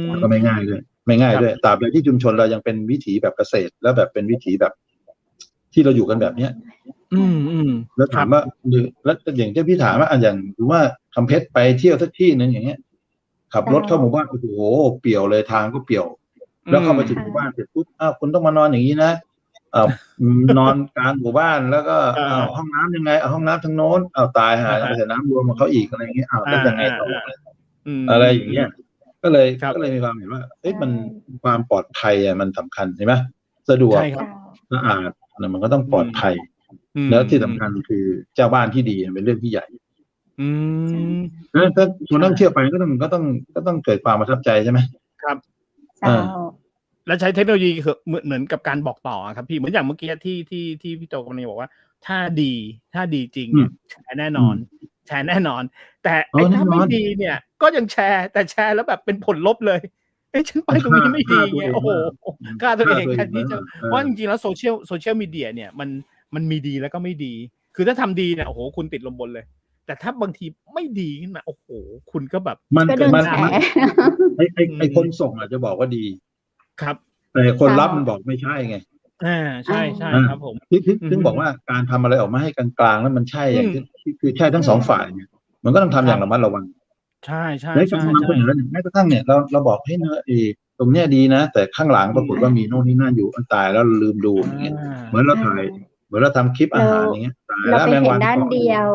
แล้วก็ไม่ง่ายด้วยตราบใดที่ชุมชนเรายังเป็นวิถีแบบเกษตรแล้วแบบเป็นวิถีแบบที่เราอยู่กันแบบเนี้ยแล้วถามว่าแล้วอย่างที่พี่ถามว่าอย่างหรือว่าคำเพชรไปเที่ยวสักที่นึงอย่างเงี้ยขับรถเข้าหมู่บ้านโอ้โหเปี่ยวเลยทางก็เปี่ยวแล้วเข้ามาถึงหมู่บ้านเสร็จปุ๊บคุณต้องมานอนอย่างนี้นะนอนกลางหมู่บ้านแล้วก็ห้องน้ำยังไงห้องน้ำทางโน้นตายหาแต่น้ำรวมของเขาอีกอะไรอย่างเงี้ยแล้วยังไงต่ออะไรอย่างเงี้ยก็เลยมีความเห็นว่ามันความปลอดภัยมันสำคัญใช่ไหมสะดวกสะอาดมันก็ต้องปลอดภัยแล้วที่สำคัญคือเจ้าบ้านที่ดีเป็นเรื่องที่ใหญ่ถ้าคนท่องเที่ยวไปก็ต้องเกิดความประทับใจใช่ไหมครับแล้วใช้เทคโนโลยีเหมือนกับการบอกต่อครับพี่เหมือนอย่างเมื่อกี้ที่พี่โตกำลังบอกว่าถ้าดีจริงเนี่ยแชร์แน่นอนแต่ถ้าไม่ดีเนี่ยก็ยังแชร์แต่แชร์แล้วแบบเป็นผลลบเลยฉันไปตรงนี้ไม่ดีไงโอ้โหฆ่าตัวเองแทนที่จะเพราะจริงๆแล้วโซเชียลมีเดียเนี่ยมันมีดีแล้วก็ไม่ดีคือถ้าทำดีเนี่ยโอ้โหคุณติดลมบนเลยแต่ถ้าบางทีไม่ดีขึ้นมาโอ้โหคุณก็แบบมันไอคนส่งอาจจะบอกว่าดีครับแต่คนรับมันบอกไม่ใช่ไงใช่ครับผมถึงบอกว่าการทำอะไรออกมาให้กลางๆแล้วมันใช่อย่างที่คือใช่ทั้งสองฝ่ายเนี่ยมันก็ต้องทำอย่างระมัดระวังใช่ในการทำคนอื่นแล้วแม้กระทั่งเนี่ยเราบอกให้เนื้อตรงเนี้ยดีนะแต่ข้างหลังปรากฏว่ามีโน่นนี่นั่นอยู่ตายแล้วลืมดูอย่างเงี้ยเหมือนเราทำคลิปอาหารอย่างเงี้ยตายแล้วแมงวันด้านเดียว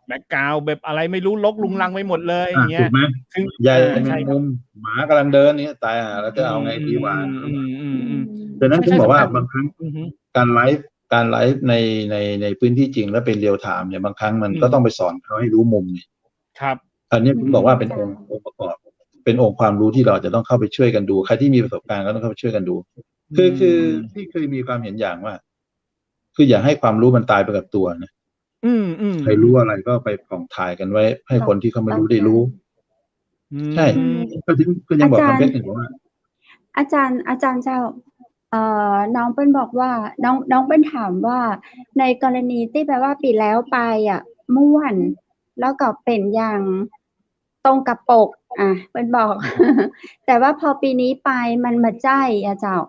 แบ็คกราวด์แบบอะไรไม่รู้ลกลุงลังไปหมดเลยอย่างเงี้ยถูกไหมใหญ่มุมหมากำลังเดินนี่ตายแล้วจะเอาไงดีวะดังนั้นผมบอกว่าบางครั้งการไลฟ์ในพื้นที่จริงแล้วเป็นเรียลไทม์เนี่ยบางครั้งมันก็ต้องไปสอนเขาให้รู้มุมเนี่ยครับอันนี้ผมบอกว่าเป็นองค์ประกอบเป็นองค์ความรู้ที่เราจะต้องเข้าไปช่วยกันดูใครที่มีประสบการณ์ก็ต้องเข้าไปช่วยกันดูคือที่เคยมีความเห็นอย่างว่าคืออย่าให้ความรู้มันตายไปกับตัวนะใครรู้อะไรก็ไปผ่องถ่ายกันไว้ให้คนที่เขาไม่รู้ได้รู้ใช่ก็ยังบอกคำเพชรถึงว่าอาจารย์เจ้าน้องเป็นบอกว่าน้องเป็นถามว่าในกรณีที่แปลว่าปีแล้วไปม่วนแล้วก็เป็นอย่างตรงกับปกเป็นบอก แต่ว่าพอปีนี้ไปมันมาใจเจ้า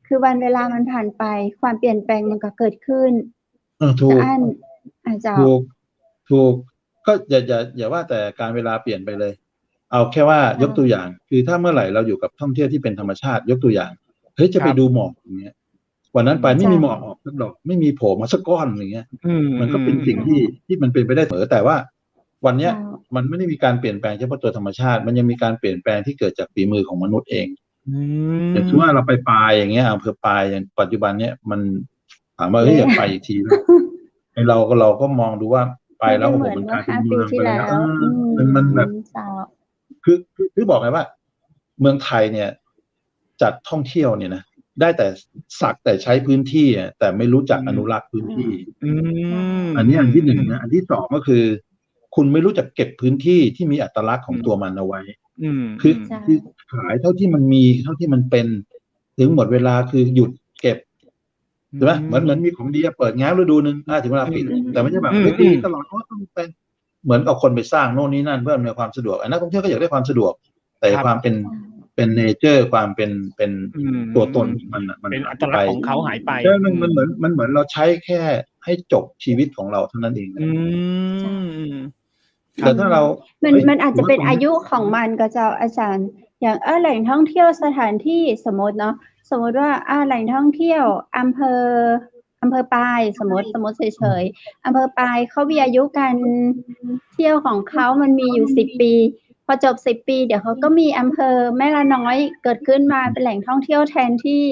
คือวันเวลามันผ่านไปความเปลี่ยนแปลงมันก็เกิดขึ้นถูกก็อย่าว่าแต่การเวลาเปลี่ยนไปเลยเอาแค่ว่ายกตัวอย่างคือถ้าเมื่อไหร่เราอยู่กับท่องเที่ยวที่เป็นธรรมชาติยกตัวอย่างเฮ้ยจะไปดูหมอกอย่างเงี้ยวันนั้นไปไม่มีหมอกออกสักดอกไม่มีโผล่มาสักก้อนอย่างเงี้ยมันก็เป็นสิ่งที่มันเป็นไปได้เสมอแต่ว่าวันเนี้ยมันไม่ได้มีการเปลี่ยนแปลงเฉพาะตัวธรรมชาติมันยังมีการเปลี่ยนแปลงที่เกิดจากฝีมือของมนุษย์เองอย่างที่ว่าเราไปปลายอย่างเงี้ยอำเภอปลายอย่างปัจจุบันเนี้ยมันถามว่าเฮ้ยอยากไปอีกทีไอเราก็มองดูว่าไปแล้วโอ้โหมันกลายเป็นเมืองไปแล้วมันแบบคือบอกไงว่าเมืองไทยเนี่ยจัดท่องเที่ยวเนี่ยนะได้แต่สักแต่ใช้พื้นที่แต่ไม่รู้จักอนุรักษ์พื้นที่อันนี้อันที่หนึ่งนะอันที่สองก็คือคุณไม่รู้จักเก็บพื้นที่ที่มีอัตลักษณ์ของตัวมันเอาไว้คือขายเท่าที่มันมีเท่าที่มันเป็นถึงหมดเวลาคือหยุดเก็บใช่ไหมเหมือนมีของดีเปิดงานฤดูนึงถึงเวลาปิดแต่ไม่ใช่แบบดีตลอดต้องเป็นเหมือนกับคนไปสร้างโน่นนี่นั่นเพื่อมีความสะดวกนักท่องเที่ยวก็อยากได้ความสะดวกแต่ความเป็นเนเจอร์ความเป็นตัวตนมันเป็นอัตลักษณ์ของเขาหายไปมันเหมือนเราใช้แค่ให้จบชีวิตของเราเท่านั้นเอง แต่ถ้าเรา มันอาจจะเป็นอายุของมันก็เจ้าอาจารย์ อย่างแหล่งท่องเที่ยวสถานที่สมมติเนาะสมมติว่าแหล่งท่องเที่ยวอำเภอปายสมมติเฉยๆอำเภอปายเขามีอายุการเที่ยวของเขามันมีอยู่10 ปีพอจบ10 ปีเดี๋ยวเขาก็มีอำเภอแม่ละน้อยเกิดขึ้นมาเป็นแหล่งท่องเที่ยวแทนที่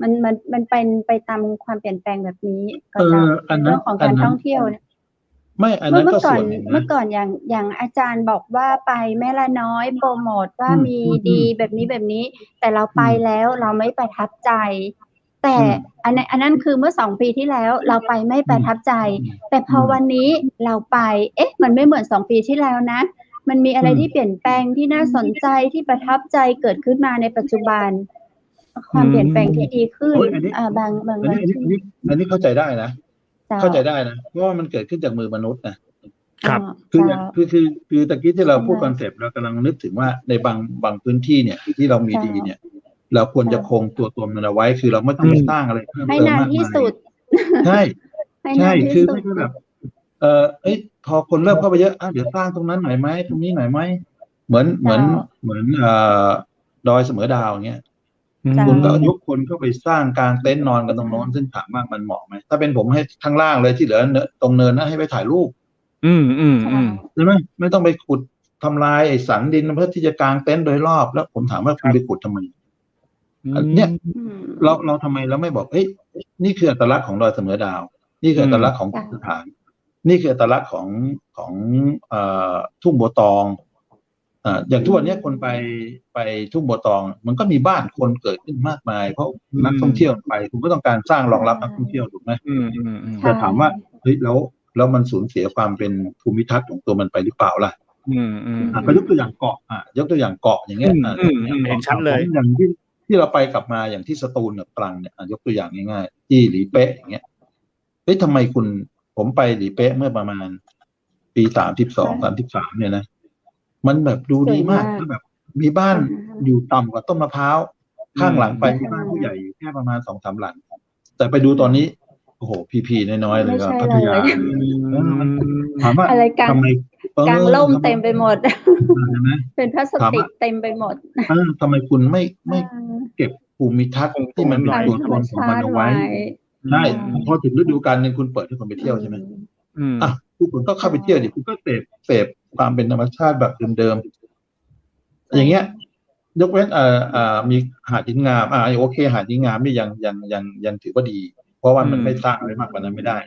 มันเป็นไปตามความเปลี่ยนแปลงแบบนี้ก็จะเรื่องของการท่องเที่ยวเนี่ย ไม่อันนั้นก็ส่วนหนึ่งนะ เมื่อก่อนอย่างอาจารย์บอกว่าไปแม่ละน้อยโปรโมทว่ามีดีแบบนี้แต่เราไปแล้วเราไม่ประทับใจ แต่อันนั้นคือเมื่อ2 ปีที่แล้วเราไปไม่ประทับใจ แต่พอวันนี้เราไปมันไม่เหมือน2 ปีที่แล้วนะมันมีอะไรที่เปลี่ยนแปลงที่น่าสนใจที่ประทับใจเกิดขึ้นมาในปัจจุบัน ความเปลี่ยนแปลงที่ดีขึ้นบางอันนี้เข้าใจได้นะเข้าใจได้นะเพราะว่ามันเกิดขึ้นจากมือมนุษย์นะครับคือตะกี้ที่เราพูดคอนเซปต์เรากำลังนึกถึงว่าในบางพื้นที่เนี่ยที่เรามีดีเนี่ยเราควรจะคงตัวตนมันเอาไว้คือเราไม่ต้องไปสร้างอะไรเพิ่มเติมมากมายให้นานที่สุดใช่คือไม่ใช่แบบพอคนเริ่มเข้าไปเยอะเดี๋ยวสร้างตรงนั้นหน่อยไหมตรงนี้หน่อยไหมเหมือนดอยเสมอดาวอย่างเงี้ยคุณก็ยกคนเข้าไปสร้างกลางเต็นท์นอนกันตรงโน้นซึ่งถามว่ามันเหมาะไหมถ้าเป็นผมให้ข้างล่างเลยที่เหลือตรงเนินนะให้ไปถ่ายรูปใช่ไหมไม่ต้องไปขุดทำลายไอ้สันดินเพื่อที่จะกางเต็นท์โดยรอบแล้วผมถามว่าคุณไปขุดทำไมเนี่ยเราทำไมเราไม่บอกนี่คืออัตลักษณ์ของดอยเสมอดาวนี่คืออัตลักษณ์ของสถานนี่คืออัตลักษณ์ของทุ่งบัวตองอย่างทุกวันนี้คนไปทุ่งบัวตองมันก็มีบ้านคนเกิดขึ้นมากมายเพราะนักท่องเที่ยวไปคุณก็ต้องการสร้างรองรับนักท่องเที่ยวถูกไหมแต่ถามว่าแล้วมันสูญเสียความเป็นภูมิทัศน์ของตัวมันไปหรือเปล่าล่ะก็ยกตัวอย่างเกาะยกตัวอย่างเกาะอย่างเงี้ยเห็นชัดเลยอย่างที่เราไปกลับมาอย่างที่สตูลกับตรังเนี่ยยกตัวอย่างง่ายๆที่หลีเป๊ะอย่างเงี้ยทำไมผมไปหลีเป๊ะเมื่อประมาณปี32-33เนี่ยนะมันแบบดูดีมากแล้วแบบมีบ้านอยู่ต่ำกว่าต้นมะพร้าวข้างหลังไปมีบ้านผู้ใหญ่แค่ประมาณ 2-3 หลังแต่ไปดูตอนนี้โอ้โหพีน้อยๆเลยก็พัทยาถามว่าทำไมกลางล่มเต็มไปหมดเป็นพลาสติกเต็มไปหมดทำไมคุณไม่เก็บภูมิทัศน์ที่มันเป็นตัวตนของมันเอาไว้ได้พอถึงฤดูกาลนึงคุณเปิดให้คนไปเที่ยวใช่ไหมทุกคนก็เข้าไปเที่ยวดิคุณก็เสพความเป็นธรรมชาติแบบเดิมๆอย่างเงี้ยยกเว้นมีหาดหินงามโอเคหาดหินงามนี่ยังถือว่าดีเพราะว่ามันไม่สร้างอะไรมากกว่านั้นไม่ได้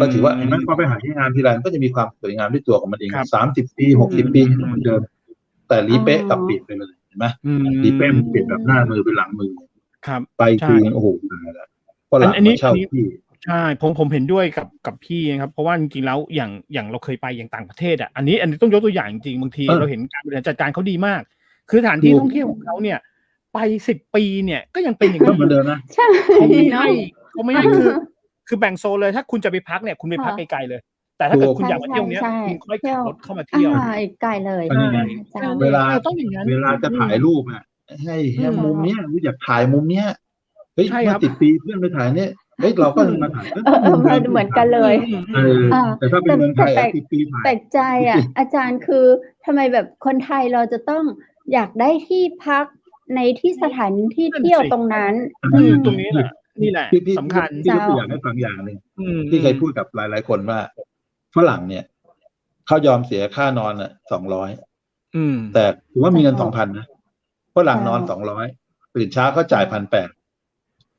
ก็ถือว่าเห็นไหมพอไปหาดหินงามทีไรก็จะมีความสวยงามด้วยตัวของมันเอง30 ปี60 ปีเหมือนเดิมแต่ลีเป๊ะกับเปลี่ยนไปเลยเห็นไหมลีเป๊ะเปลี่ยนแบบหน้ามือเป็นหลังมือไปคือโอ้โหเพราะหลังเช่าที่ใช่ผมเห็นด้วยกับพี่นะครับเพราะว่าจริงๆแล้วอย่างเราเคยไปอย่างต่างประเทศอันนี้ต้องยกตัวอย่างจริงบางทีเราเห็นการบริหารจัดการเขาดีมากคือสถานที่ท่องเที่ยวของเขาเนี่ยไป10 ปีเนี่ยก็ยังเป็นอย่างนี้เหมือนเดิมนะเขาไม่ให้คือแบ่งโซนเลยถ้าคุณจะไปพักเนี่ยคุณไปพักไกลๆเลยแต่ถ้าเกิดคุณอยากมาเที่ยวเนี้ยคุณค่อยขับรถเข้ามาเที่ยวไกลเลยเวลาจะถ่ายรูปให้มุมเนี้ยอยากถ่ายมุมเนี้ยเมื่อ10 ปีเพื่อนไปถ่ายเนี่ยเราก็มาถ่ายเหมือนกันเลยแต่ถ้าเป็นเมืองไทย10 ปีถ่ายแปลกใจอาจารย์คือทำไมแบบคนไทยเราจะต้องอยากได้ที่พักในที่สถานที่เที่ยวตรงนั้นตรงนี้แหละนี่แหละสำคัญที่ยกตัวอย่างให้ฟังอย่างหนึ่งที่เคยพูดกับหลายๆคนว่าฝรั่งเนี่ยเขายอมเสียค่านอน200แต่ถือว่ามีเงิน 2,000 นะฝรั่งนอน200ตื่นเช้าเขาจ่าย 1,800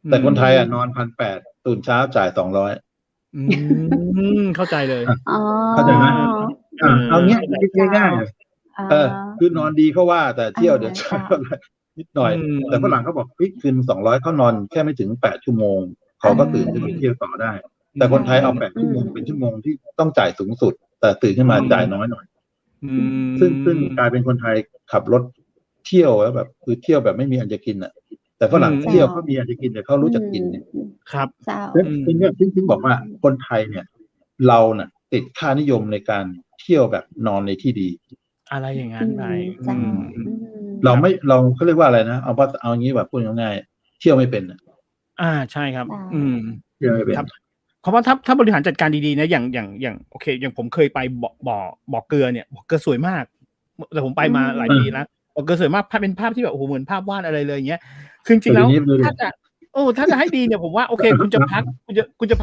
แต่คนไทยนอน 1,800ตื่นเช้าจ่าย200เข้าใจเลยเข้าใจไหมเอาเงี้ยง่ายๆคือนอนดีเขาว่าแต่เที่ยวเดี๋ยวใช้นิดหน่อยแต่ฝรั่งเขาบอกคืน200เขานอนแค่ไม่ถึง8 ชั่วโมงเขาก็ตื่นขึ้นมาเที่ยวต่อได้แต่คนไทยเอา8 ชั่วโมงเป็นชั่วโมงที่ต้องจ่ายสูงสุดแต่ตื่นขึ้นมาจ่ายน้อยหน่อยซึ่งกลายเป็นคนไทยขับรถเที่ยวแล้วแบบคือเที่ยวแบบไม่มีอันจะกินแต่ฝรั่งเที่ยวเขามีอันจะกินแต่เขารู้จักกินเนี่ยครับซึ่งเนี่ยซึ่งบอกว่าคนไทยเนี่ยเราเนี่ยติดค่านิยมในการเที่ยวแบบนอนในที่ดีอะไรอย่างนั้นไปเราเขาเรียกว่าอะไรนะเอางี้แบบพูดง่ายๆเที่ยวไม่เป็นใช่ครับเที่ยวไม่เป็น เพราะว่าถ้าบริหารจัดการดีๆนะอย่างโอเคอย่างผมเคยไปบ่อเกลือเนี่ยบ่อเกลือสวยมากแต่ผมไปมาหลายปีแล้วบ่อเกลือสวยมากภาพเป็นภาพที่แบบโอ้โหเหมือนภาพวาดอะไรเลยอย่างเงี้ยคือจริงๆแล้วถ้าจะให้ดีเนี่ยผมว่าโอเคคุณจะพัก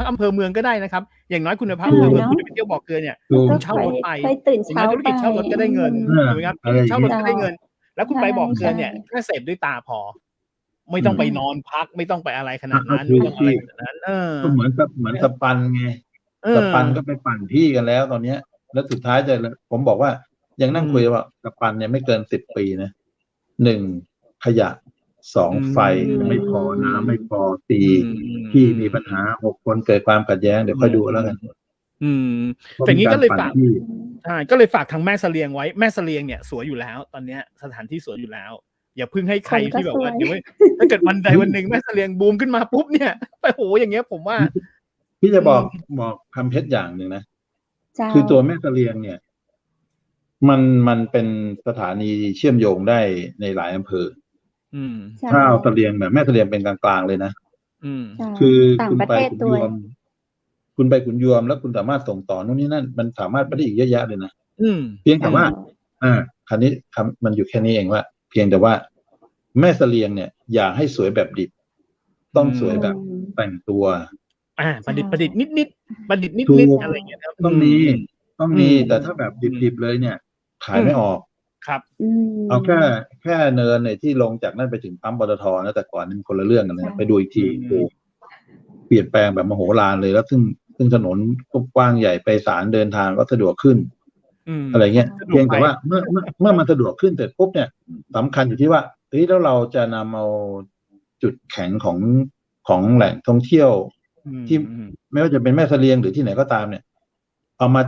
อำเภอเมืองก็ได้นะครับอย่างน้อยคุณจะพักอำเภอเมืองคุณจะไปเที่ยวบ่อเกลือเนี่ยคุณเช่ารถไป เคยตื่นเช้า ธุรกิจเช่ารถก็ได้เงินถูกไหมครับเช่ารถก็ได้เงิน แล้วคุณไปบ่อเกลือเนี่ยแค่เสพด้วยตาพอไม่ต้องไปนอนพักไม่ต้องไปอะไรขนาดนั้นไม่ต้องอะไรขนาดนั้นก็เหมือนสปันไงสปันก็ไปปั่นที่กันแล้วตอนเนี้ยแล้วสุดท้ายผมบอกว่ายังนั่งคุยว่าสปันเนี่ยไม่เกิน10 ปีนะ1ขยะ2ไฟไม่พอน้ำไม่พอ4ที่มีปัญหา6คนเกิดความขัดแย้งเดี๋ยวค่อยดูแล้วกันแต่นี้ก็เลยฝากใช่ก็เลยฝากทางแม่เสลียงไว้แม่เสลียงเนี่ยสวยอยู่แล้วตอนเนี้ยสถานที่สวยอยู่แล้วอย่าพึ่งให้ใครที่แบบว่าเดี๋ยวถ้าเกิดวันใดวันหนึ่งแม่เสลียงบูมขึ้นมาปุ๊บเนี่ยไปโหอย่างเงี้ยผมว่าพี่จะบอกคำเพชรอย่างหนึ่งนะคือตัวแม่เสลียงเนี่ยมันเป็นสถานีเชื่อมโยงได้ในหลายอำเภอถ้าเอาเสลียงแบบแม่เสลียงเป็นกลางๆเลยนะคือคุณไปขุนยวมแล้วคุณสามารถส่งต่อนู่นนี่นั่นมันสามารถไปได้อีกเยอะแยะเลยนะเพียงแต่ว่าคราวนี้มันอยู่แค่นี้เองว่าเพียงแต่ว่าแม่เสลียงเนี่ยอย่าให้สวยแบบดิบต้องสวยแบบแต่งตัวประดิษฐ์นิดประดิษฐ์นิดอะไรอย่างเงี้ยต้องมีแต่ถ้าแบบดิบเลยเนี่ยขายไม่ออกครับเอาแค่เนินเนี่ยที่ลงจากนั่นไปถึงปั๊มปตทนะแต่ก่อนนี่คนละเรื่องกันเลยไปดูอีกทีเปลี่ยนแปลงแบบมโหฬารเลยแล้วซึ่งถนนกว้างใหญ่ไปศาลเดินทางก็สะดวกขึ้นอะไรเงี้ยเพียงแต่ว่าเมื่อมันสะดวกขึ้นเสร็จปุ๊บเนี่ยสำคัญอยู่ที่ว่าแล้วเราจะนำเอาจุดแข็งของแหล่งท่องเที่ยวที่ไม่ว่าจะเป็นแม่เสลียงหรือที่ไหนก็ตามเนี่ยเอามา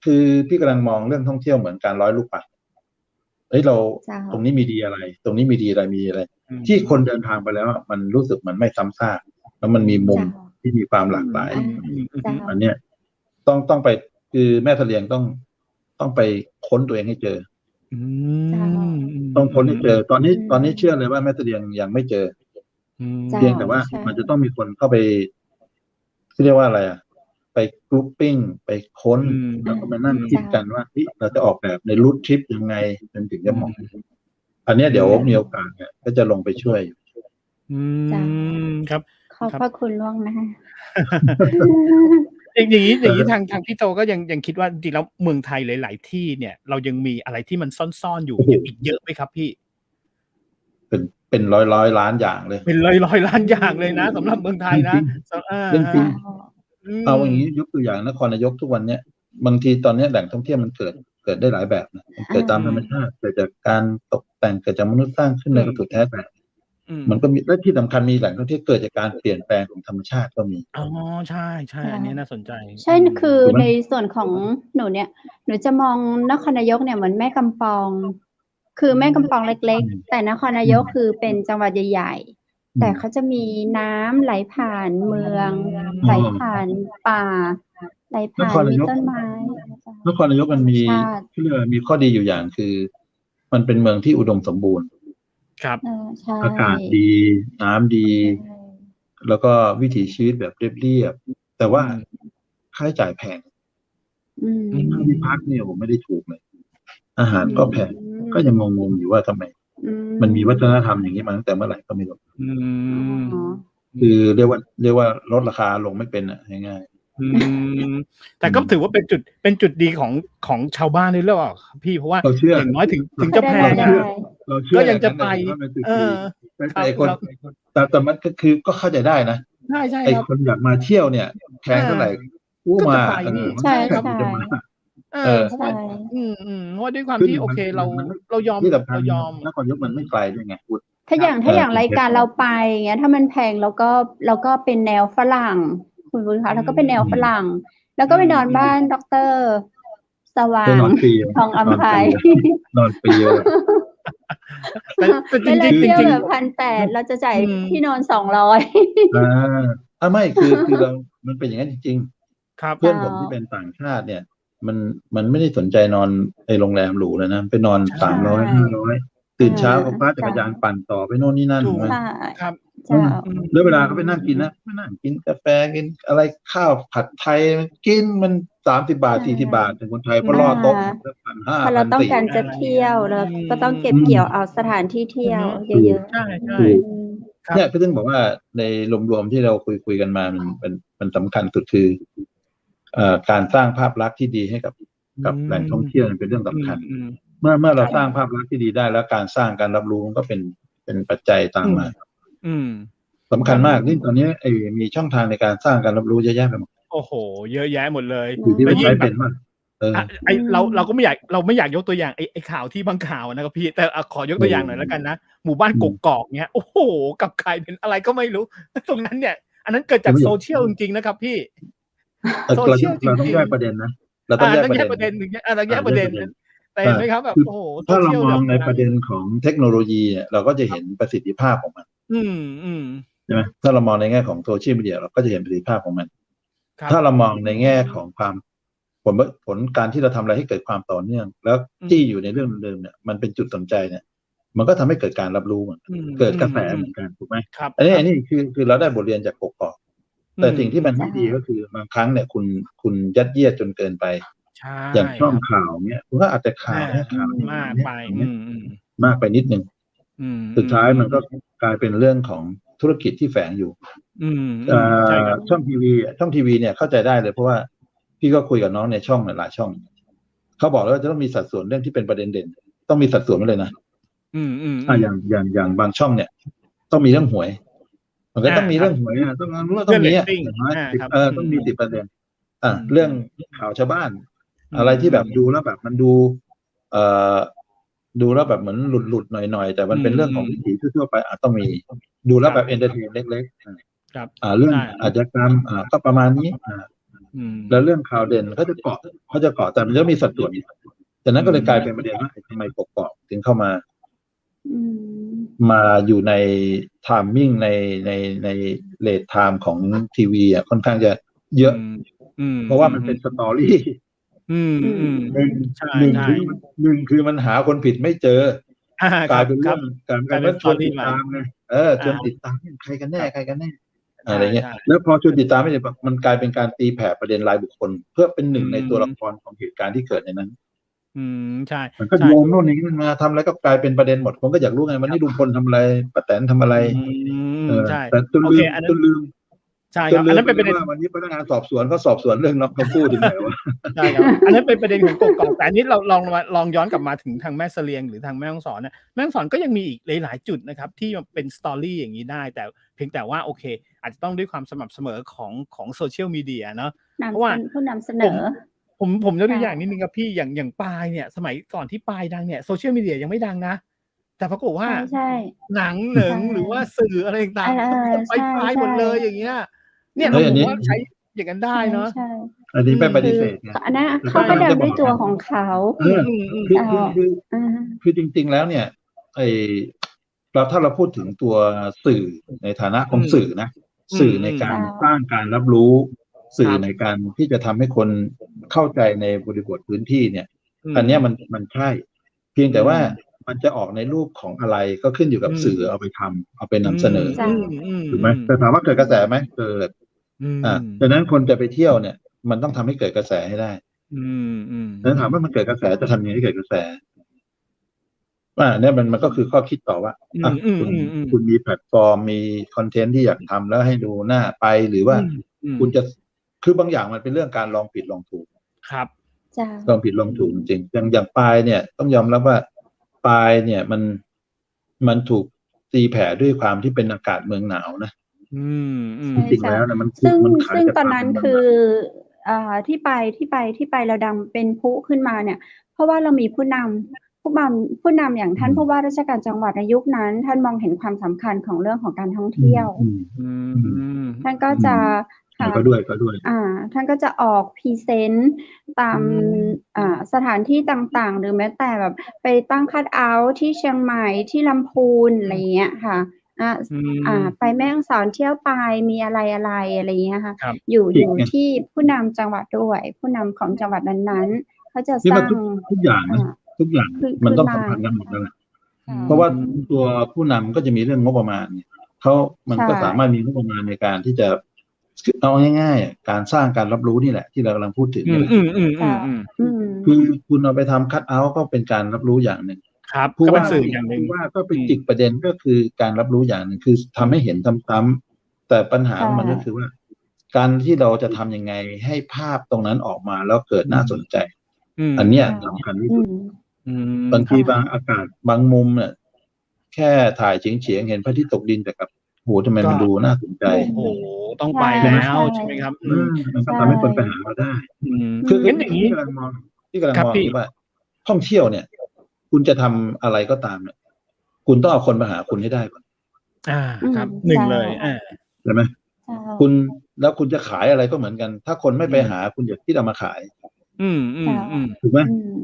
คือพี่กำลังมองเรื่องท่องเที่ยวเหมือนการร้อยลูกปัดเราตรงนี้มีดีอะไรตรงนี้มีดีอะไรที่คนเดินทางไปแล้วมันรู้สึกมันไม่ซ้ำซากแล้วมันมีมุมที่มีความหลากหลายอันเนี้ยต้องไปคือแม่เสลียงต้องไปค้นตัวเองให้เจอต้องค้นให้เจอตอนนี้เชื่อเลยว่าแม่เสลียงยังไม่เจอเพียงแต่ว่ามันจะต้องมีคนเข้าไปเรียกว่าอะไรไปกรุ๊ปปิ้งไปค้นแล้วก็มานั่งคิดกันว่าเราจะออกแบบในรูททริปยังไงจนถึงจะเหมาะอันนี้เดี๋ยวมีโอกาสเนี่ยก็จะลงไปช่วยครับขอบพระคุณล่วงนะคะอย่างนี้ทางพี่โตก็ยังคิดว่าจริงแล้วเมืองไทยหลายๆที่เนี่ยเรายังมีอะไรที่มันซ่อนๆอยู่อีกเยอะไหมครับพี่เป็นร้อยล้านอย่างเลยเป็นร้อยล้านอย่างเลยนะสำหรับเมืองไทยนะจริงเอาอย่างนี้ยกตัวอย่างนครนายกทุกวันเนี้ยบางทีตอนนี้แหล่งท่องเที่ยวมันเกิดได้หลายแบบนะเกิดตามธรรมชาติเกิดจากการตกแต่งเกิดจากมนุษย์สร้างขึ้นในกระสุดแท้แต่มันก็มีและที่สำคัญมีแหล่งท่องเที่ยวเกิดจากการเปลี่ยนแปลงของธรรมชาติก็มีใช่อันนี้น่าสนใจใช่คือในส่วนของหนูเนี่ยหนูจะมองนครนายกเนี่ยเหมือนแม่กำปองคือแม่กำปองเล็กๆแต่นครนายกคือเป็นจังหวัดใหญ่ๆแต่เขาจะมีน้ำไหลผ่านเมืองไหลผ่านป่าไหลผ่านมีต้นไม้นครนายกมันมีมีข้อดีอยู่อย่างคือมันเป็นเมืองที่อุดมสมบูรณ์ครับอากาศดีน้ำดีแล้วก็วิถีชีวิตแบบเรียบๆแต่ว่าค่าใช้จ่ายแพงที่พักเนี่ยผมไม่ได้ถูกเลยอาหารก็แพงก็ยังงงๆอยู่ว่าทำไมมันมีวัฒนธรรมอย่างนี้มาตั้งแต่เมื่อไหร่ก็ไม่รู้คือเรียกว่าลดราคาลงไม่เป็นง่ายๆแต่ก็ถือว่าเป็นจุดดีของชาวบ้านด้วยหรือเปล่าพี่เพราะว่าอย่างน้อยถึงจะแพงก็ยังจะไปแต่คนแต่มันก็คือก็เข้าใจได้นะใช่ไอ้คนอยากมาเที่ยวเนี่ยแพงเท่าไหร่กู้มาใช่เพราะว่าด้วยความที่โอเคเรายอมนครนายกมันไม่ไกลด้วยไงถ้าอย่างรายการเราไปอย่างเงี้ยถ้ามันแพงเราก็เป็นแนวฝรั่งคุณคะแล้วก็เป็นแนวฝรั่งแล้วก็ไปนอนบ้านดร.สว่างทองอำไพนอนฟรีเลยแต่จริงๆแบบ1,800เราจะจ่ายที่นอน200ไม่คือเรามันเป็นอย่างนั้นจริงๆเพื่อนผมที่เป็นต่างชาติเนี่ยมันไม่ได้สนใจนอนในโรงแรมหรูเลยนะไปนอน300-500ตื่นเช้าเอาฟ้าจักรยานปั่นต่อไปโน่นนี่นั่น เจ้า แล้วเวลาเขาไปนั่งกินนะไปนั่งกินกาแฟกินอะไรข้าวผัดไทยกินมัน30 บาท ใช่ 40 บาทถึงคนไทยเพราะล่อโต๊ะ1,500 พอเราต้องการ 1,400 จะเที่ยวเราก็ต้องเก็บเกี่ยวเอาสถานที่เที่ยวเยอะ ใช่ใช่ ถูก ๆ ครับ เนี่ยพี่ถึงบอกว่าในรวมๆที่เราคุยกันมามันสำคัญสุดคือการสร้างภาพลักษณ์ที่ดีให้กับแหล่งท่องเที่ยวเป็นเรื่องสำคัญ เมื่อเราสร้างภาพลักษณ์ที่ดีได้แล้วการสร้างการรับรู้มันก็เป็นปัจจัยตามมาสำคัญมากนี่ตอนนี้มีช่องทางในการสร้างการรับรู้เยอะแยะไปหมด โอ้โหเยอะแยะหมดเลย อยู่ที่ว่าใช้เป็นมากเราก็ไม่อยากยกตัวอย่างไอ้ข่าวที่บางข่าวนะครับพี่แต่ขอยกตัวอย่างหน่อยแล้วกันนะหมู่บ้านกกอกเนี้ยโอ้โหกับใครเป็นอะไรก็ไม่รู้ตรงนั้นเนี่ยอันนั้นเกิดจากโซเชียลจริงๆนะครับพี่โซเชียลจริงๆ เราต้องแยกประเด็นนะเราต้องแยกประเด็นเราแยกประเด็นแต่เห็นไหมครับแบบโอ้โห ถ้าเรามองในประเด็นของเทคโนโลยีเราก็จะเห็นประสิทธิภาพของมันใช่ไหมถ้าเรามองในแง่ของโซเชียลมีเดียเราก็จะเห็นประสิทธิภาพของมันถ้าเรามองในแง่ของความผลการที่เราทำอะไรให้เกิดความต่อเนื่องแล้วจี้อยู่ในเรื่องเดิมเนี่ยมันเป็นจุดสนใจเนี่ยมันก็ทำให้เกิดการรับรู้เกิดกระแสเหมือนกันถูกไหมอันนี้คือเราได้บทเรียนจากกกอกแต่สิ่งที่มันไม่ดีก็คือบางครั้งเนี่ยคุณยัดเยียดจนเกินไปอย่างช่องข่าวเนี่ยคุณก็อาจจะข่าวมากไปมากไปนิดนึงสุดท้ายมันก็กลายเป็นเรื่องของธุรกิจที่แฝงอยู่ช่องทีวีเนี่ยเข้าใจได้เลยเพราะว่าพี่ก็คุยกับน้องในช่องหลายช่องเขาบอกแล้วว่าจะต้องมีสัดส่วนเรื่องที่เป็นประเด็นเด่นต้องมีสัดส่วนมาเลยนะอย่างบางช่องเนี่ยต้องมีเรื่องหวยมันก็ต้องมีเรื่องหวยต้องมีต้องมี10%เรื่องข่าวชาวบ้านอะไรที่แบบดูแล้วแบบมันดูแล้วแบบเหมือนหลุดหน่อยแต่มันเป็นเรื่องของวิถีทั่วไปต้องมีดูแล้วแบบเอนเตอร์เทนเล็กๆเรื่องอาชญากรรมก็ประมาณนี้แล้วเรื่องข่าวเด่นเขาจะเกาะแต่มันจะมีสัดส่วนจากนั้นก็เลยกลายเป็นประเด็นว่าทำไมกกอกถึงเข้ามาอยู่ในไทมิ่งในเรทไทม์ของทีวีค่อนข้างจะเยอะเพราะว่ามันเป็นสตอรี่หนึ่งคือมันหาคนผิดไม่เจอกลายเป็นเรื่องการชวนติดตามไงชวนติดตามใครกันแน่อะไรเงี้ยแล้วพอชวนติดตามไม่ได้มันกลายเป็นการตีแผ่ประเด็นรายบุคคลเพื่อเป็นหนึ่งในตัวละครของเหตุการณ์ที่เกิดในนั้นใช่มันก็โยงโน่นนี่มาทำอะไรก็กลายเป็นประเด็นหมดผมก็อยากรู้ไงวันนี้ลุงพลทำอะไรป้าแตนทำอะไรใช่แต่จนลืมใช่ครับอันนั้นเป็นประเด็นวันนี้พนักงานสอบสวนก็สอบสวนเรื่องน้องเขาพูดถึงไหนวะใช่ครับอันนั้นเป็นประเด็นของกกอกแต่อันนี้เราลองย้อนกลับมาถึงทางแม่เสลียงหรือทางแม่ฮ่องสอนนะแม่ฮ่องสอนก็ยังมีอีกหลายๆจุดนะครับที่เป็นสตอรี่อย่างนี้ได้แต่เพียงแต่ว่าโอเคอาจจะต้องด้วยความสม่ำเสมอของโซเชียลมีเดียเนาะเพราะว่าผู้นำเสนอผมยกตัวอย่างนิดนึงครับพี่อย่างปายเนี่ยสมัยก่อนที่ปายดังเนี่ยโซเชียลมีเดียยังไม่ดังนะแต่ปรากฏว่าหนังหนึ่งหรือว่าสื่ออะไรต่างๆไปปายหมดเลยอย่างเงี้ยเนี่ยผมว่าใช้อย่างนั้นได้เนาะอันนี้เป็นปฏิเสธไงอันนั้นเขาก็ดังด้วยตัวของเขาคือจริงๆแล้วเนี่ยถ้าเราพูดถึงตัวสื่อในฐานะของสื่อนะสื่อในการสร้างการรับรู้สื่อในการที่จะทำให้คนเข้าใจในบริบทพื้นที่เนี่ยอันนี้มันใช่เพียงแต่ว่ามันจะออกในรูปของอะไรก็ขึ้นอยู่กับสื่อเอาไปทำเอาไปนำเสนอถูกไหมแต่ถามว่าเกิดกระแสไหมเกิดดังนั้นคนจะไปเที่ยวเนี่ยมันต้องทำให้เกิดกระแสให้ได้แล้วถามว่ามันเกิดกระแสจะทำยังไงให้เกิดกระแสเนี่ยมันก็คือข้อคิดต่อว่าคุณมีแพลตฟอร์มมีคอนเทนต์ที่อยากทำแล้วให้ดูหน้าไปหรือว่าคุณจะคือบางอย่างมันเป็นเรื่องการลองผิดลองถูกครับลองผิดลองถูกจริงอย่างปลายเนี่ยต้องยอมรับว่าปลายเนี่ยมันถูกตีแผ่ด้วยความที่เป็นอากาศเมืองหนาวนะจริงๆแล้วนะมันซึ่งตอนนั้นคือที่ไปเราดังเป็นพุขึ้นมาเนี่ยเพราะว่าเรามีผู้นำอย่างท่านผู้ว่าราชการจังหวัดในยุคนั้นท่านมองเห็นความสำคัญของเรื่องของการท่องเที่ยวท่านก็จะก็ด้วยท่านก็จะออกพรีเซนต์ตามสถานที่ต่างๆหรือแม้แต่แบบไปตั้งคัทเอาท์ที่เชียงใหม่ที่ลำพูนอะไรเงี้ยค่ะไปแม่ฮ่องสอนเที่ยวไปมีอะไรอะไรเงี้ยค่ะอยู่ที่ผู้นำจังหวัดด้วยผู้นำของจังหวัดนั้นๆเขาจะสร้างทุกอย่างมันต้องสัมพันธ์กันหมดนั่นแหละเพราะว่าตัวผู้นำก็จะมีเรื่องงบประมาณ มันก็สามารถมีงบประมาณในการที่จะเอาง่ายๆการสร้างการรับรู้นี่แหละที่เรากำลังพูดถึงนี่แหละคือคุณเอาไปทำคัทเอาท์ก็เป็นการรับรู้อย่างหนึ่งครับก็เป็นสื่ออย่างหนึ่งว่าก็เป็นจิกประเด็นก็คือการรับรู้อย่างหนึ่งคือทำให้เห็นซ้ำๆแต่ปัญหาของมันก็คือว่าการที่เราจะทำยังไงให้ภาพตรงนั้นออกมาแล้วเกิดน่าสนใจอันเนี้ยสำคัญที่สุดบางทีบางอากาศบางมุมเนี่ยแค่ถ่ายเฉียงๆเห็นพระอาทิตย์ตกดินแต่กับโหทำไมมันดูน่าสนใจโอ้โหต้องไปแล้วใช่ไหมครับมันก็ทำให้คนไปหาเราได้คืออย่างนี้ที่กำลังมองคือว่าท่องเที่ยวเนี่ยคุณจะทำอะไรก็ตามเนี่ยคุณต้องเอาคนมาหาคุณให้ได้ก่อนครับหนึ่งเลยใช่ไหมคุณแล้วคุณจะขายอะไรก็เหมือนกันถ้าคนไม่ไปหาคุณอย่าคิดเอามาขายถูกไหม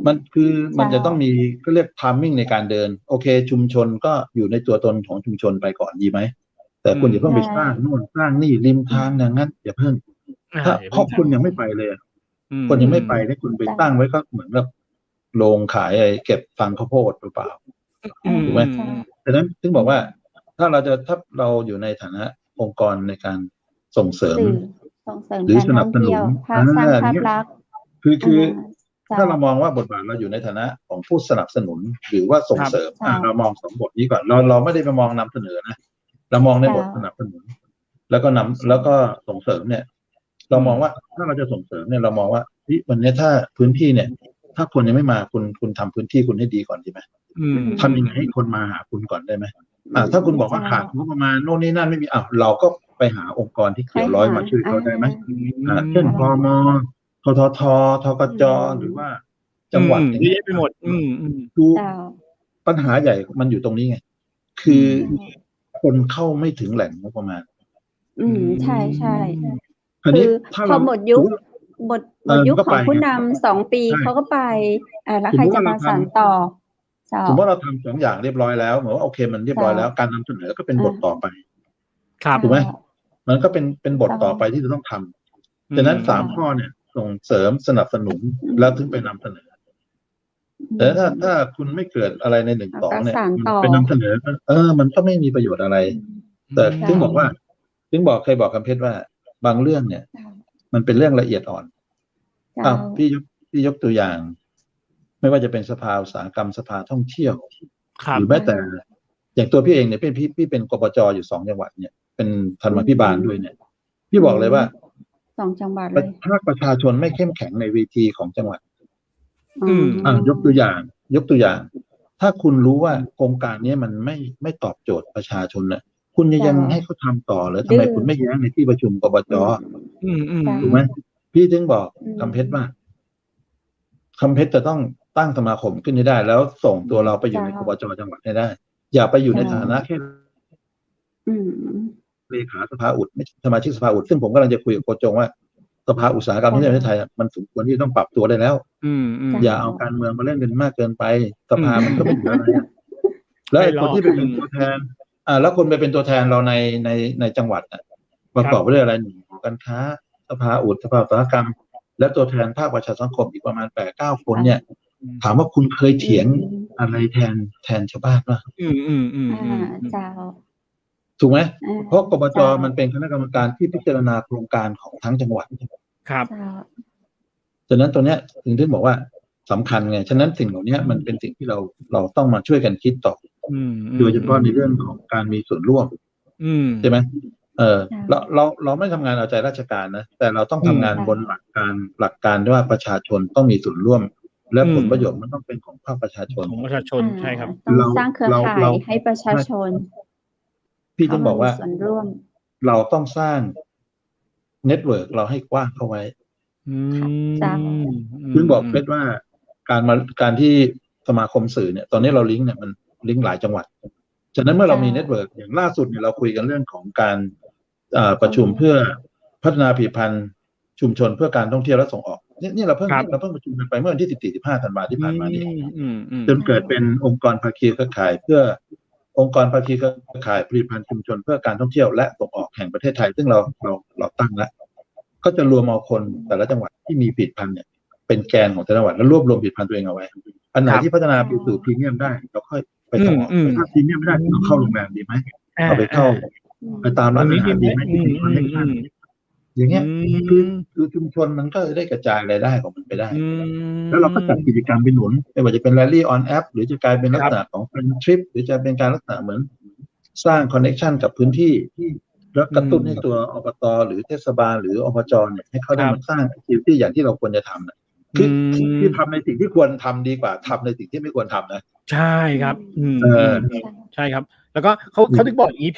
มันจะต้องมีก็เรียก timing ในการเดินโอเคชุมชนก็อยู่ในตัวตนของชุมชนไปก่อนดีไหมแต่คุณอย่าเพิ่งไปสร้างโน่นสร้างนี่ริมทางอย่างนั้นอย่าเพิ่งถ้าครอบคุณยังไม่ไปเลยคนยังไม่ไปให้คุณไปตั้งไว้ก็เหมือนกับโรงขายอะไรเก็บฟังข้าวโพดหรือเปล่าถูกไหมฉะนั้นถึงบอกว่าถ้าเราอยู่ในฐานะองค์กรในการส่งเสริมหรือสนับสนุนสร้างภาพลักษณ์คือถ้าเรามองว่าบทบาทเราอยู่ในฐานะของผู้สนับสนุนหรือว่าส่งเสริมเรามองสองบทนี้ก่อนเราไม่ได้ไปมองนำเสนอนะเรามองในบทสนับสนุนแล้วก็ส่งเสริมเนี่ยเรามองว่าถ้าเราจะส่งเสริมเนี่ยเรามองว่าวันนี้ถ้าพื้นที่เนี่ยถ้าคนยังไม่มาคุณทำพื้นที่คุณให้ดีก่อนดีไหมทำยังไงให้คนมาหาคุณก่อนได้ไหมถ้าคุณบอกว่าขาดงบประมาณโน่นนี่นั่นไม่มีเราก็ไปหาองค์กรที่เกี่ยวร้อยมาช่วยเขาได้ไหมเช่นพมททททกจหรือว่าจังหวัดเยอะไปหมดดูปัญหาใหญ่มันอยู่ตรงนี้ไงคือคนเข้าไม่ถึงแหล่งงบประมาณใช่ใช่คือพอหมดยุคของผู้นำ2 ปีเขาก็ไปแล้วใครจะมาสานต่อสมมติว่าเราทำ2 อย่างเรียบร้อยแล้วเหมือนว่าโอเคมันเรียบร้อยแล้วการนำเสนอก็เป็นบทต่อไปถูกไหมมันก็เป็นบทต่อไปที่จะต้องทำดังนั้น3 ข้อเนี่ยส่งเสริมสนับสนุนแล้วถึงไปนำเสนอแต่ถ้าคุณไม่เกิดอะไรใน1 2เนี่ยเป็นนำเสนอมันก็ไม่มีประโยชน์อะไรแต่ถึงเคยบอกคำเพชรว่าบางเรื่องเนี่ยมันเป็นเรื่องละเอียดอ่อนพี่ยกตัวอย่างไม่ว่าจะเป็นสภาอุตสาหกรรมสภาท่องเที่ยวหรือแม้แต่อย่างตัวพี่เองเนี่ยพี่เป็นกปจอยู่2 จังหวัดเนี่ยเป็นธรรมาภิบาลด้วยเนี่ยพี่บอกเลยว่า2 จังหวัดเลยภาคประชาชนไม่เข้มแข็งในเวทีของจังหวัดยกตัวอย่างถ้าคุณรู้ว่าโครงการนี้มันไม่ตอบโจทย์ประชาชนน่ะคุณยังให้เขาทำต่อหรือทำไมคุณไม่แย้งในที่ประชุมกปจถูกไหมพี่ถึงบอกคำเพชรว่าคำเพชรจะต้องตั้งสมาคมขึ้นให้ได้แล้วส่งตัวเราไปอยู่ในกปจจังหวัดให้ได้อย่าไปอยู่ในฐานะแค่เลขาสภาอุดไม่สมาชิกสภาอุดซึ่งผมกำลังจะคุยกับโคจงว่าสภาอุตสาหกรรมที่ในประเทศไทยมันสมควรที่ต้องปรับตัวได้แล้วอย่าเอาการเมืองมาเล่นกันมากเกินไปสภามันก็ไม่เหลืออะไรแล้วคนที่ไปเป็นตัวแทนแล้วคนไปเป็นตัวแทนเราในจังหวัดประกอบไปด้วยอะไร1การค้าสภาอุดสภาอุตสาหกรรมและตัวแทนภาคประชาสังคมอีกประมาณ 8-9 คนเนี่ยถามว่าคุณเคยเถียงอะไรแทนชาวบ้านป่ะถูกไหมเพราะกปจมันเป็นคณะกรรมการที่พิจารณาโครงการของทั้งจังหวัดครับฉะนั้นตัวเนี้ยถึงบอกว่าสำคัญไงฉะนั้นสิ่งเหล่านี้มันเป็นสิ่งที่เราต้องมาช่วยกันคิดต่อโดยเฉพาะในเรื่องของการมีส่วนร่วมใช่ไหมเราไม่ทำงานเอาใจราชการนะแต่เราต้องทำงานบนหลักการว่าประชาชนต้องมีส่วนร่วมและผลประโยชน์มันต้องเป็นของภาคประชาชนของประชาชนใช่ครับต้องสร้างเครือข่ายให้ประชาชนพี่ต้องบอกว่าเราต้องสร้างเน็ตเวิร์กเราให้กว้างเข้าไว้ถึงบอกเพชรว่าการที่สมาคมสื่อเนี่ยตอนนี้เราลิงก์เนี่ยมันลิงก์หลายจังหวัดฉะนั้นเมื่อเรามีเน็ตเวิร์กอย่างล่าสุดเนี่ยเราคุยกันเรื่องของการประชุมเพื่อพัฒนาผลิตภัณฑ์ชุมชนเพื่อการท่องเที่ยวและส่งออกนี่เราเพิ่งประชุมกันไปเมื่อวันที่ 14-15 ธันวาคมที่ผ่านมานี่จนเกิดเป็นองค์กรภาคีเครือข่ายเพื่อองค์กรภาคีเครือข่ายผลิตภัณฑ์ชุมชนเพื่อการท่องเที่ยวและส่งออกแห่งประเทศไทยซึ่งเราตั้งแล้วก็จะรวมเอาคนแต่ละจังหวัดที่มีผลิตภัณฑ์เนี่ยเป็นแกนของแต่ละจังหวัดแล้วรวบรวมผลิตภัณฑ์ตัวเองเอาไว้อันไหนที่พัฒนาไปสู่พรีเมียมได้เราค่อยไปส่งออกถ้าพรีเมียมไม่ได้เราเข้าโรงแรมดีไหมเอาไปเข้า ไปตาม ตร ร้าน งนี้ อาหารดีไหมที่มีคอนเนคชั่นอย่างเงี้ยคือชุมชนมันก็ได้กระจายรายได้ของมันไปได้ แล้วเราก็จัดกิจกรรมไปหนุนไม่ว่าจะเป็น Rally on App หรือจะกลายเป็นลักษณะของเป็นทริปหรือจะเป็นการลักษณะเหมือนสร้างคอนเนคชันกับพื้นที่แล้วกระตุ้นให้ตัวอบตหรือเทศบาลหรืออบจเนี่ยให้เขาได้มาสร้างแอคทิวิตี้อย่างที่เราควรจะทำนะคือทำในสิ่งที่ควรทำดีกว่าทำในสิ่งที่ไม่ควรทำนะใช่ครับใช่ครับ แล้วก็เขาถึงบอกอย่างนี้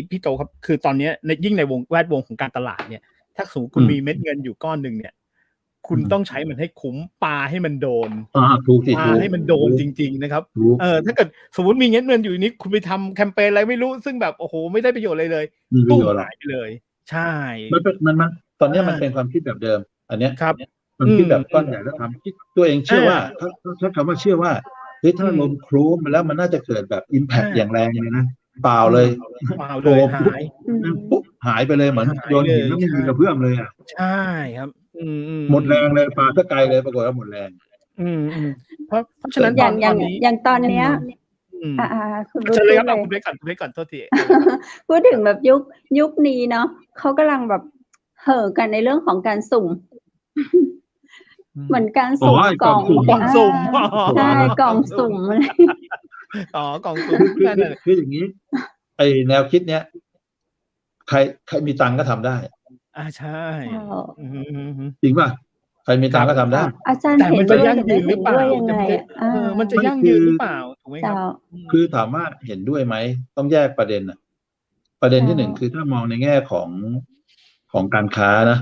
พี่โตครับคือตอนนี้ในยิ่งในแวดวงของการตลาดเนี่ยถ้าสมมติคุณมีเม็ดเงินอยู่ก้อนหนึ่งเนี่ยคุณต้องใช้มันให้คุ้มปาให้มันโดนปาให้มันโดนจริงๆนะครับถ้าเกิดสมมติมีเงินอยู่นี้คุณไปทำแคมเปญอะไรไม่รู้ซึ่งแบบโอ้โหไม่ได้ประโยชน์เลยตู้หายไปเลยใช่มันตอนนี้มันเป็นความคิดแบบเดิมอันเนี้ยมันคิดแบบก้อนใหญ่แล้วทำคิดตัวเองเชื่อว่าใช้คำว่าเชื่อว่าเฮ้ยถ้าลมโครมมาแล้วมันน่าจะเกิดแบบอิมแพคอย่างแรงเลยนะเปล่าเลยปุ๊บหายไปเลยเหมือนโยนหินแล้วไม่มีกระเพื่อมเลยอ่ะใช่ครับหมดแรงเลยปลาก็ไกลเลยปรากฏว่าหมดแรงเพราะฉะนั้นอย่างตอนเนี้ยคุณรู้เลยครับคุณเล็กก่อนโทษทีพูดถึงแบบยุคนี้เนาะเขากำลังแบบเห่อกันในเรื่องของการสุ่มเหมือนการสุ่มกล่องสุ่มใช่กล่องสุ่มอะไรกล่องสุ่มคืออย่างนี้ไอแนวคิดเนี้ยใครมีตังค์ก็ทำได้ใช่จริงป่ะใครมีตังค์ก็ทำได้อาจารย์เห็นด้วยหรือเปล่ายังไงมันจะยั่งยืนหรือเปล่าถูกไหมครับคือถามว่าเห็นด้วยไหมต้องแยกประเด็นอ่ะประเด็นที่หนึ่งคือถ้ามองในแง่ของการค้านะ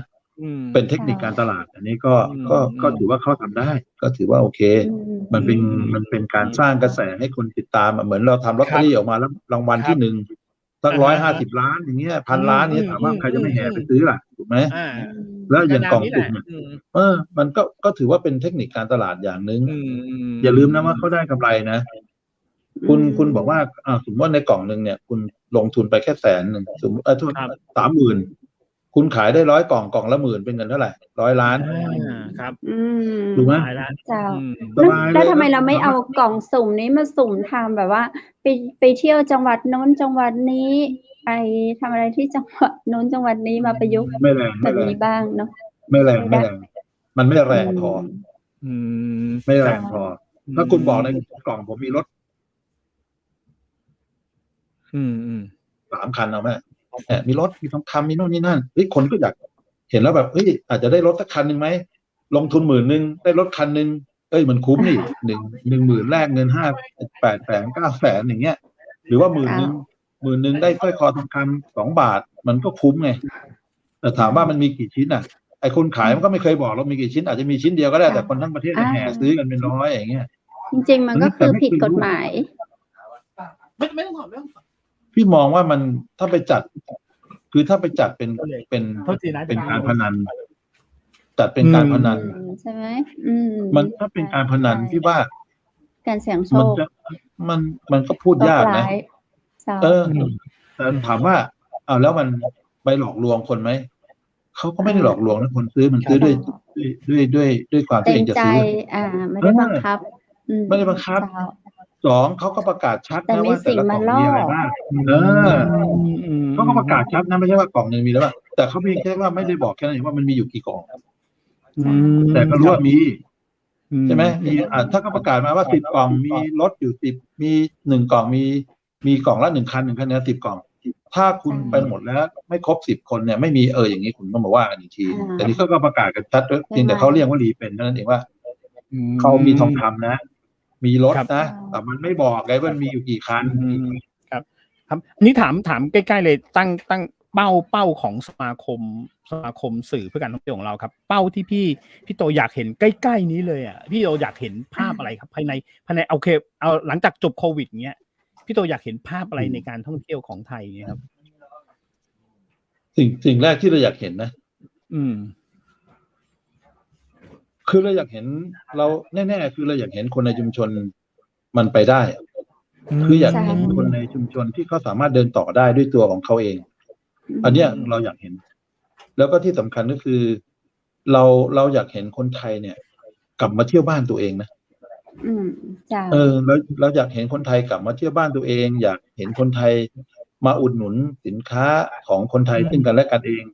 เป็นเทคนิคการตลาดอันนี้ก็ถือว่าเขาทำได้ก็ถือว่าโอเคมันเป็นการสร้างกระแสให้คนติดตามเหมือนเราทำลอตเตอรี่ออกมาแล้วรางวัลที่หนึ่งสัก150 ล้านอย่างเงี้ย1,000 ล้านนี้ถามว่าใครจะไม่แห่ไปซื้อล่ะถูกไหมแล้วอย่างกล่องสุ่มมันก็ถือว่าเป็นเทคนิคการตลาดอย่างนึงอย่าลืมนะว่าเขาได้กำไรนะคุณบอกว่าสมมติว่าในกล่องนึงเนี่ยคุณลงทุนไปแค่100,000สมมติโทษ30,000คุณขายได้100 กล่องละ10,000เป็นเงินเท่าไหร่100 ล้านครับถูกไหมแล้วทำไมเราไม่เอากล่องสุ่มนี้มาสุ่มทำแบบว่าไปเที่ยวจังหวัดโน้นจังหวัดนี้ไปทำอะไรที่จังหวัดโน้นจังหวัดนี้มาประยุกต์แบบนี้บ้างเนาะไม่แรงมันไม่แรงพอไม่แรงพอถ้าคุณบอกในกล่องผมมีรถ3 คันเอาไหมมีรถมีทองคำมีโน่นนี่นั่นคนก็อยากเห็นแล้วแบบอาจจะได้รถสักคันหนึ่งไหมลงทุน10,000ได้รถคันหนึ่งมันคุ้มนี่10,000แลกเงิน8 แสน 9 แสนอย่างเงี้ยหรือว่า10,000ได้สร้อยคอทองคำ2 บาทมันก็คุ้มไงแต่ถามว่ามันมีกี่ชิ้นอ่ะไอ้คนขายมันก็ไม่เคยบอกเรามีกี่ชิ้นอาจจะมีชิ้นเดียวก็ได้แต่คนทั้งประเทศแห่ซื้อกันเป็นร้อยอย่างเงี้ยจริงๆมันก็คือผิดกฎหมายไม่ต้องถามเรื่องพี่มองว่ามันถ้าไปจัดคือถ้าไปจัดเป็นการพนันจัดเป็นการพนันใช่ไหมมันถ้าเป็นการพนันพี่ว่าการเสี่ยงโชคมันก็พูดยากนะแต่ถามว่าแล้วมันไปหลอกลวงคนไหมเขาก็ไม่ได้หลอกลวงนะคนซื้อมันซื้อด้วยความที่เองจะซื้อไม่ได้บังคับ2เขาก็ประกาศชัดนะว่าแต่ละกล่องมีอะไรบ้างเขาก็ประกาศชัดนะไม่ใช่ว่ากล่องนึงมีแล้วแต่เขาเพียงแค่ว่าไม่ได้บอกแค่นั้นว่ามันมีอยู่กี่กล่องแต่ก็รู้ว่ามีใช่ไหมมีถ้าเขาประกาศมาว่า10 กล่องมีรถอยู่10มี1 กล่องมีกล่องละ1 คันเนี่ย10 กล่องถ้าคุณไปหมดแล้วไม่ครบ10 คนเนี่ยไม่มีอย่างนี้คุณต้องมาว่ากันอีกทีแต่นี่เขาก็ประกาศกันชัดด้วยจริงแต่เขาเรียกว่ารีเป็นเท่านั้นเองว่าเขามีทองคำนะมีรถนะแต่มันไม่บอกไงว่ามีอยู่กี่คันครับนี่ถามใกล้ๆเลยตั้งเป้าของสมาคมสื่อเพื่อการท่องเที่ยวของเราครับเป้าที่พี่โตอยากเห็นใกล้ๆนี้เลยพี่โตอยากเห็นภาพอะไรครับภายในโอเคเอาหลังจากจบโควิดเงี้ยพี่โตอยากเห็นภาพอะไรในการท่องเที่ยวของไทยเนี่ยครับสิ่งแรกที่เราอยากเห็นนะคือเราอยากเห็นเราแน่ๆคือเราอยากเห็นคนในชุมชนมันไปได้คืออยากเห็นคนในชุมชนที่เขาสามารถเดินต่อได้ด้วยตัวของเขาเองอันเนี้ยเราอยากเห็นแล้วก็ที่สำคัญก็คือเราอยากเห็นคนไทยเนี่ยกลับมาเที่ยวบ้านตัวเองนะเราอยากเห็นคนไทยกลับมาเที่ยวบ้านตัวเองอยากเห็นคนไทย มาอุดหนุนสินค้าของคนไทยซึ่งกันและกันเอง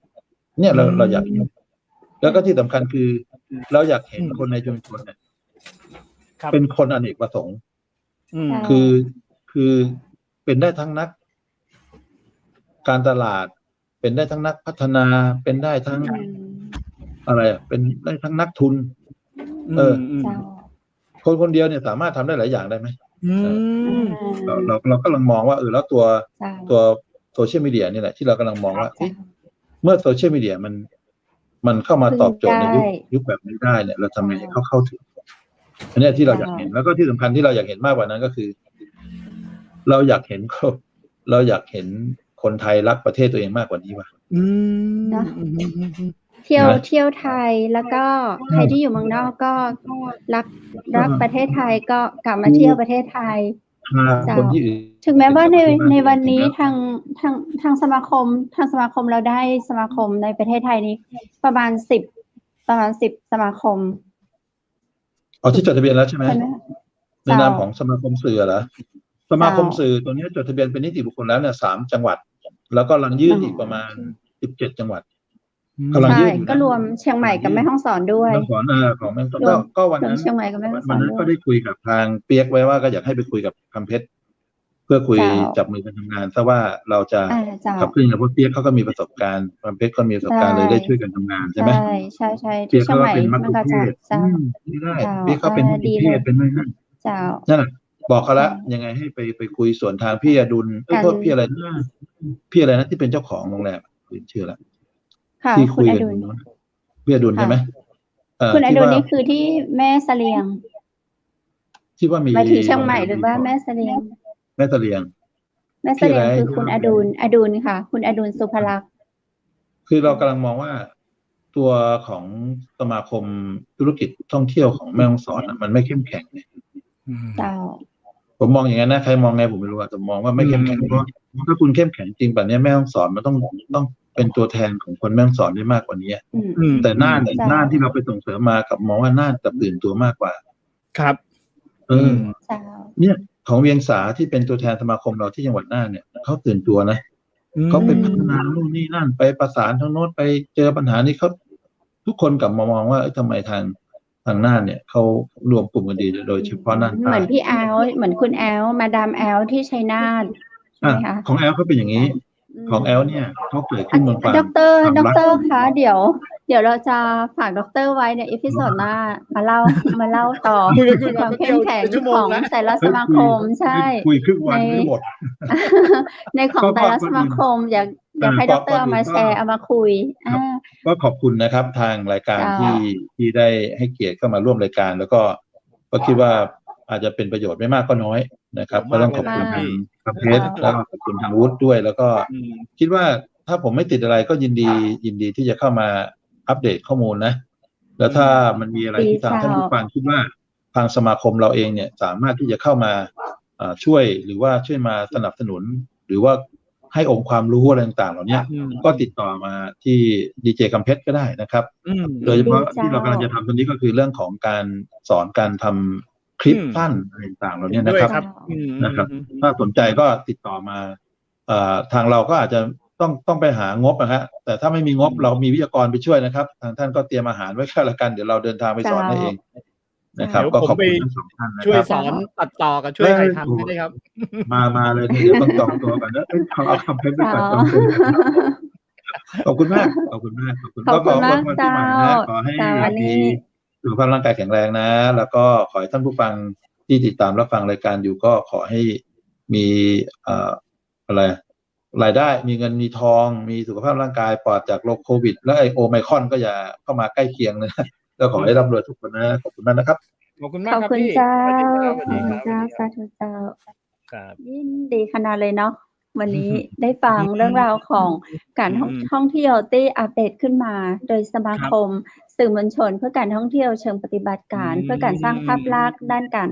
เนี่ยเราอยากเห็นแล้วก็ที่สำคัญคือเราอยากเห็นคนในชุมชนเนี่ยเป็นคนอเนกประสงค์คือเป็นได้ทั้งนักการตลาดเป็นได้ทั้งนักพัฒนาเป็นได้ทั้งอะไรเป็นได้ทั้งนักทุนคนคนเดียวเนี่ยสามารถทำได้หลายอย่างได้ไหมเรากำลังมองว่าแล้วตัวโซเชียลมีเดียนี่แหละที่เรากำลังมองว่าเมื่อโซเชียลมีเดียมันเข้ามาตอบโจทย์ในยุคแบบนี้ได้เนี่ยเราทำไงให้เข้าถึงอันนี้ที่เราอยากเห็นแล้วก็ที่สำคัญที่เราอยากเห็นมากกว่านั้นก็คือเราอยากเห็นคนไทยรักประเทศตัวเองมากกว่านี้ว่ะเที่ยวไทยแล้วก็ใครที่อยู่เมืองนอกก็รักประเทศไทยก็กลับมาเที่ยวประเทศไทยถึงแม้ว่าในวันนี้ทางสมาคมเราได้สมาคมในประเทศไทยนี้ประมาณ10สมาคมที่จดทะเบียนแล้วใช่ไหมในนามของสมาคมสื่อเหรอสมาคมสื่อตัวนี้จดทะเบียนเป็นนิติบุคคลแล้วเนี่ย3 จังหวัดแล้วก็กำลังยื่นอีกประมาณ17 จังหวัดกำลังยื่นก็รวมเชียงใหม่กับแม่ฮ่องสอนด้วยแม่ฮ่องสอนของแม่ฮ่องสอนก็วันนั้นเชียงใหม่กับแม่ฮ่องสอนวันนั้นก็ได้คุยกับทางเปียกไว้ว่าก็อยากให้ไปคุยกับคำเพชรเพื่อคุยจับมือกันทำงานซะว่าเราจะขับเคลื่อนกับพวกเปียกเขาก็มีประสบการณ์คำเพชรก็มีประสบการณ์เลยได้ช่วยกันทำงานใช่ไหมใช่เปียกเขาเป็นมัคคุเทศก์ไม่ได้เปียกเขาเป็นมัคคุเทศก์เป็นไม่ได้นั่นแหละบอกเขาละยังไงให้ไปคุยส่วนทางพี่อดุลพี่อะไรนะที่เป็นเจ้าของโรงแรมชื่อละที่คุยกันพี่อดุลใช่ไหมคุณอดุลนี่คือที่แม่เสลียงที่ว่ามีมาที่เชียงใหม่หรือว่าแม่เสลียงแม่เสลียงคือคุณอดุลค่ะคุณอดุลสุภลักษณ์คือเรากำลังมองว่าตัวของสมาคมธุรกิจท่องเที่ยวของแม่ฮ่องสอนมันไม่เข้มแข็งเนี่ยผมมองอย่างนั้นนะใครมองไงผมไม่รู้แต่มองว่าไม่เข้มแข็งเพราะถ้าคุณเข้มแข็งจริงแบบนี้แม่ฮ่องสอนมันต้องเป็นตัวแทนของคนแม่ฮ่องสอนได้มากกว่านี้แต่น่านที่เราไปส่งเสริมมากับมองว่าน่านแต่ตื่นตัวมากกว่าครับเนี่ยของเวียงสาที่เป็นตัวแทนสมาคมเราที่จังหวัดน่านเนี่ยเขาตื่นตัวนะเขาไปพัฒนาโน่นนี่นั่นไปประสานทางโน้นไปเจอปัญหานี้เขาทุกคนกลับมามองว่าทำไมทางน่านเนี่ยเขารวมกลุ่มกันดีโดยเฉพาะน่านเหมือนพี่แอลเหมือนคุณแอลมาดามแอลที่ชัยนาทใช่ไหมคะของแอลเขาเป็นอย่างนี้ของแอลเนี่ยเขาเกิดขึ้นบนฝั่งด็อกเตอร์คะเดี๋ยวเราจะฝากด็อกเตอร์ไว้ในอีพิโซดหน้ามาเล่าต่อความเข้มแข็งของแต่ละสมาคมใช่คุยครึ่งวันไม่หมดในของแต่ละสมาคมอยากให้ด็อกเตอร์เอามาแชร์เอามาคุยก็ขอบคุณนะครับทางรายการที่ได้ให้เกียรติเข้ามาร่วมรายการแล้วก็คิดว่าอาจจะเป็นประโยชน์ไม่มากก็น้อยนะครับก็ต้องขอบคุณทางเพชรแล้วก็ขอบคุณทางวุฒิด้วยแล้วก็คิดว่าถ้าผมไม่ติดอะไรก็ยินดีที่จะเข้ามาอัปเดตข้อมูลนะแล้วถ้ามันมีอะไรที่ทางท่านผู้ฟังคิดว่าทางสมาคมเราเองเนี่ยสามารถที่จะเข้ามาช่วยหรือว่าช่วยมาสนับสนุนหรือว่าให้องค์ความรู้อะไรต่างๆเหล่านี้ก็ติดต่อมาที่ดีเจคำเพชรก็ได้นะครับโดยเฉพาะที่เรากำลังจะทำตรงนี้ก็คือเรื่องของการสอนการทำคลิปสั้นอะไรต่างๆเหล่านี้นะครับถ้าสนใจก็ติดต่อมาทางเราก็อาจจะต้องไปหางบนะฮะแต่ถ้าไม่มีงบเรามีวิทยากรไปช่วยนะครับทางท่านก็เตรียมอาหารไว้แค่ละกันเดี๋ยวเราเดินทางไปสอนให้เองนะครับก็ขอบคุณทั้ง2ท่านนะครับช่วยสอนตัดต่อกับช่วยใครทำได้ครับมาเลยเดี๋ยวต้องจองตัวกันนะเอาคำเพชรไปตัดจองตัวขอบคุณมากก็ขอบคุณวันที่มานะขอให้มีสุขภาพร่างกายแข็งแรงนะแล้วก็ขอให้ท่านผู้ฟังที่ติดตามรับฟังรายการอยู่ก็ขอให้มีอะไรรายได้มีเงินมีทองมีสุขภาพร่างกายปลอดจากโรคโควิดและไอโอไมครอนก็อย่าเข้ามาใกล้เคียงนะก็ขอให้ร่ำรวยทุกคนนะขอบคุณมากนะครับขอบคุณมากครับพี่เจ้าสาธุเจ้ายินดีขนาดเลยเนาะวันนี้ได้ฟังเรื่องราวของการท่องเที่ยวที่อัปเดตขึ้นมาโดยสมาคมสื่อมวลชนเพื่อการท่องเที่ยวเชิงปฏิบัติการเพื่อการสร้างภาพลักษณ์ด้านการ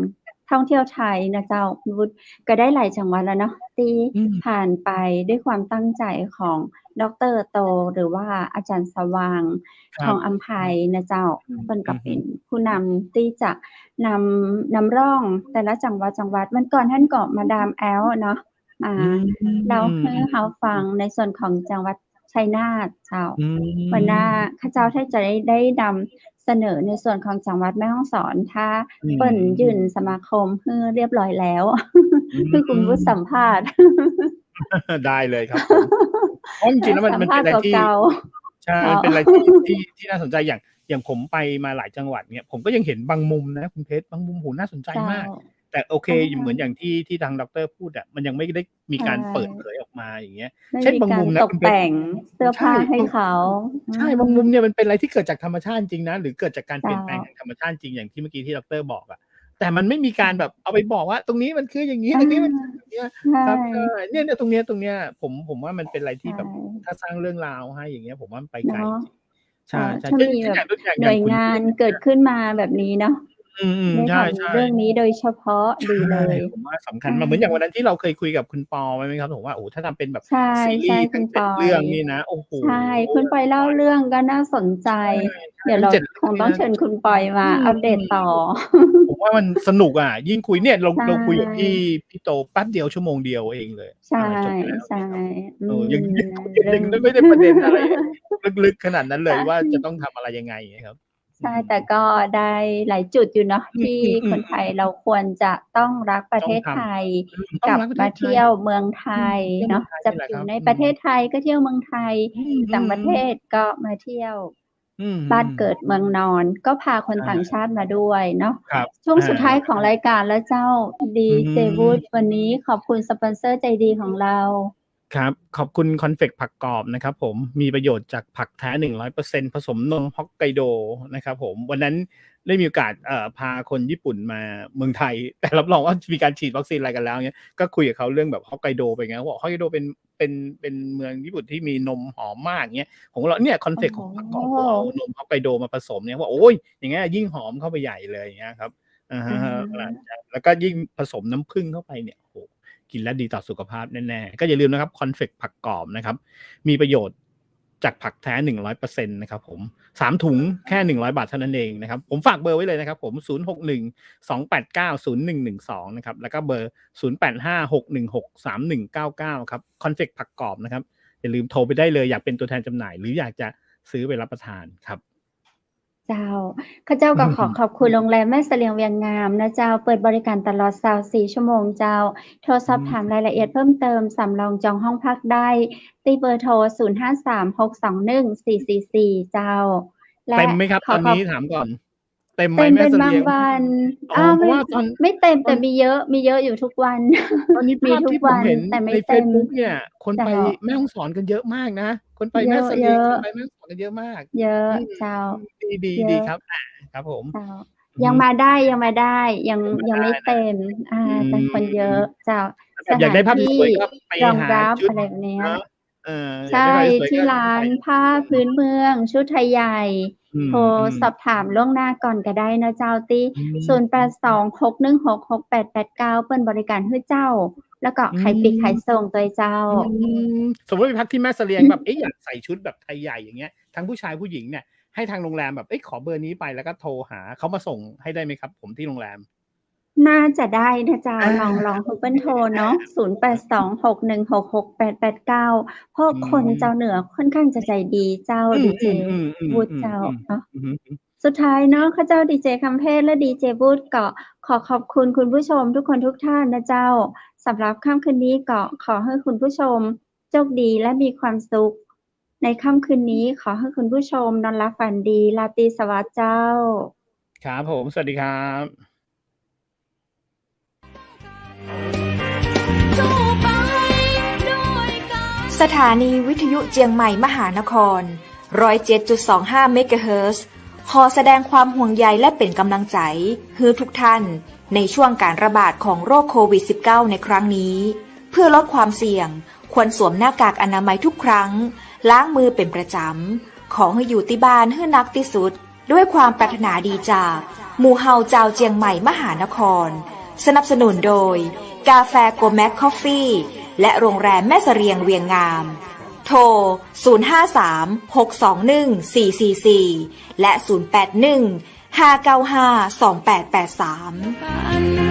ท่องเที่ยวไทยนะเจ้าคุณวุฒิก็ได้หลายจังหวัดแล้วเนาะที่ผ่านไปด้วยความตั้งใจของดร.โตหรือว่าอาจารย์สว่างทองอำไพนะเจ้าเป็นกับเป็นผู้นำที่จะนำร่องแต่ละจังหวัดมันก่อนท่านเกาะมาดามแอลเนาะ มาเล่าให้เราฟังในส่วนของจังหวัดชัยนาทเจ้าวันหน้าข้าเจ้าถ้าจะได้นำเสนอในส่วนของจังหวัดแม่ฮ่องสอนถ้าเปิ้นยื่นสมาคมเรียบร้อยแล้วคือคุณผู้สัมภาษณ์ ได้เลยครับเพราะจริงๆแล้วมันเป็นอะไรที่ใช่เป็นอะไรที่น่าสนใจอย่างผมไปมาหลายจังหวัดเนี่ยผมก็ยังเห็นบางมุมนะคุณเพชรบางมุมโหน่าสนใจมากแต่โอเคเหมือนอย่างที่ทางดร.พูดอ่ะมันยังไม่ได้มีการเปิดเผยออกมาอย่างเงี้ยเช่นบางมุมนะตกแต่งเสื้อผ้าให้เขาใช่บางมุมเนี่ยมันเป็นอะไรที่เกิดจากธรรมชาติจริงนะหรือเกิดจากการเปลี่ยนแปลงทางธรรมชาติจริงอย่างที่เมื่อกี้ที่ดร.บอกอ่ะแต่มันไม่มีการแบบเอาไปบอกว่าตรงนี้มันคืออย่างนี้ตรงนี้มันอย่างเงี้ยครับเนี่ยตรงเนี้ยผมว่ามันเป็นอะไรที่แบบถ้าสร้างเรื่องราวให้อย่างเงี้ยผมว่ามันไปไกลใช่ถ้ามีแบบหน่วยงานเกิดขึ้นมาแบบนี้เนาะใช่เรื่องนี้โดยเฉพาะดีเลยผมว่าสำคัญมาเหมือนอย่างวันนั้นที่เราเคยคุยกับคุณปอไว้ไหมครับผมว่าโอ้ถ้าทำเป็นแบบซีรีส์เป็นเรื่องนี่นะโอ้โหใช่คุณปอยเล่าเรื่องก็น่าสนใจเดี๋ยวเราคงต้องเชิญคุณปอยมาอัปเดตต่อผมว่ามันสนุกอ่ะยิ่งคุยเนี่ยเราคุยกับพี่โตแป๊บเดียวชั่วโมงเดียวเองเลยใช่ยังไม่ได้ประเด็นอะไรลึกๆขนาดนั้นเลยว่าจะต้องทำอะไรยังไงครับใช่แต่ก็ได้หลายจุดอยู่เนาะที่คนไทยเราควรจะต้องรักประเทศไทยกลับมาเที่ยวเมืองไทยเนาะจะอยู่ในประเทศไทยก็เที่ยวเมืองไทยต่างประเทศก็มาเที่ยวบ้านเกิดเมืองนอนก็พาคนต่างชาติมาด้วยเนาะช่วงสุดท้ายของรายการแล้วเจ้าดีเจวูดวันนี้ขอบคุณสปอนเซอร์ใจดีของเราครับขอบคุณคอนเฟกผักกรอบนะครับผมมีประโยชน์จากผักแท้ 100% ผสมนมฮอกไกโดนะครับผมวันนั้นได้มีโอกาสพาคนญี่ปุ่นมาเมืองไทยแต่รับรองว่ามีการฉีดวัคซีนอะไรกันแล้วเงี้ยก็คุยกับเขาเรื่องแบบฮอกไกโดไปไงเขาบอกฮอกไกโดเป็นเมืองญี่ปุ่นที่มีนมหอมมากเงี้ยผมก็เนี่ยคอนเฟกของผักกรอบเอานมฮอกไกโดมาผสมเนี่ยว่าโอ้ยอย่างเงี้ยยิ่งหอมเข้าไปใหญ่เลยอย่างเงี้ยครับแล้วก็ยิ่งผสมน้ำผึ้งเข้าไปเนี่ยโหกินแล้วดีต่อสุขภาพแน่ๆก็อย่าลืมนะครับคอนเฟกผักกรอบนะครับมีประโยชน์จากผักแท้ 100% นะครับผม3ถุงแค่100 บาทเท่านั้นเองนะครับผมฝากเบอร์ไว้เลยนะครับผม061-289-0112นะครับแล้วก็เบอร์0856163199ครับคอนเฟกผักกรอบนะครับอย่าลืมโทรไปได้เลยอยากเป็นตัวแทนจำหน่ายหรืออยากจะซื้อไปรับประทานครับเจ้าข้าเจ้าก็ขอบคุณโรงแรมแม่เสลียงเวียงงามนะเจ้าเปิดบริการตลอด24ชั่วโมงเจ้าโทรสอบถามรายละเอียดเพิ่มเติมสำรองจองห้องพักได้ที่เบอร์โทร0536214444เจ้าเต็มไหมครับตอนนี้ถามก่อนเต็มไหมแม่เสลียงบางวันไม่เต็มแต่มีเยอะอยู่ทุกวันตอนนี้ภาพที่ผมเห็นใน Facebook เนี่ยคนไปแม่ฮ่องสอนกันเยอะมากนะคนไปแม่เสลียงคนไปแม่ฮ่องสอนกันเยอะมากเยอะเจ้าดีครับครับผมยังมาได้ยังไม่เต็มแต่คนเยอะเจ้าอยากได้ภาพสวยก็ไปหาชุดอะไรแบบนี้ใช่ที่ร้านผ้าพื้นเมืองชุดไทยใหญ่โทรสอบถามล่วงหน้าก่อนก็ได้นะเจ้าตี0826166889เปิดบริการให้เจ้าแล้วก็ใครปิดใครส่งตัวเจ้าสมมติไปพักที่แม่เสลียงแบบอยากใส่ชุดแบบไทยใหญ่อย่างเงี้ยทั้งผู้ชายผู้หญิงเนี่ยให้ทางโรงแรมแบบขอเบอร์นี้ไปแล้วก็โทรหาเขามาส่งให้ได้ไหมครับผมที่โรงแรมน่าจะได้นะเจ้าลองคุณเปิ้ลโทรเนาะ0826166889เพราะคนเจ้าเหนือค่อนข้างจะใจดีเจ้าดีเจวูดเจ้าเนาะสุดท้ายเนาะข้าเจ้าดีเจคำเพชรและดีเจวูดก็ขอขอบคุณคุณผู้ชมทุกคนทุกท่านนะเจ้าสำหรับค่ำคืนนี้ก็ขอให้คุณผู้ชมโชคดีและมีความสุขในค่ำคืนนี้ขอให้คุณผู้ชมนอนหลับฝันดีราตรีสวัสดิ์เจ้าครับผมสวัสดีครับสถานีวิทยุเจียงใหม่มหานคร 107.25 เมกะเฮิรตซ์ขอแสดงความห่วงใยและเป็นกำลังใจให้ทุกท่านในช่วงการระบาดของโรคโควิด -19 ในครั้งนี้เพื่อลดความเสี่ยงควรสวมหน้ากากอนามัยทุกครั้งล้างมือเป็นประจำขอให้อยู่ที่บ้านให้นักที่สุดด้วยความปรารถนาดีจากหมู่เฮาเจ้าเจียงใหม่มหานครสนับสนุนโดยกาแฟโกแม็กคอฟฟี่และโรงแรมแม่เสลียงเวียงงามโทร053-621-444และ081-595-2883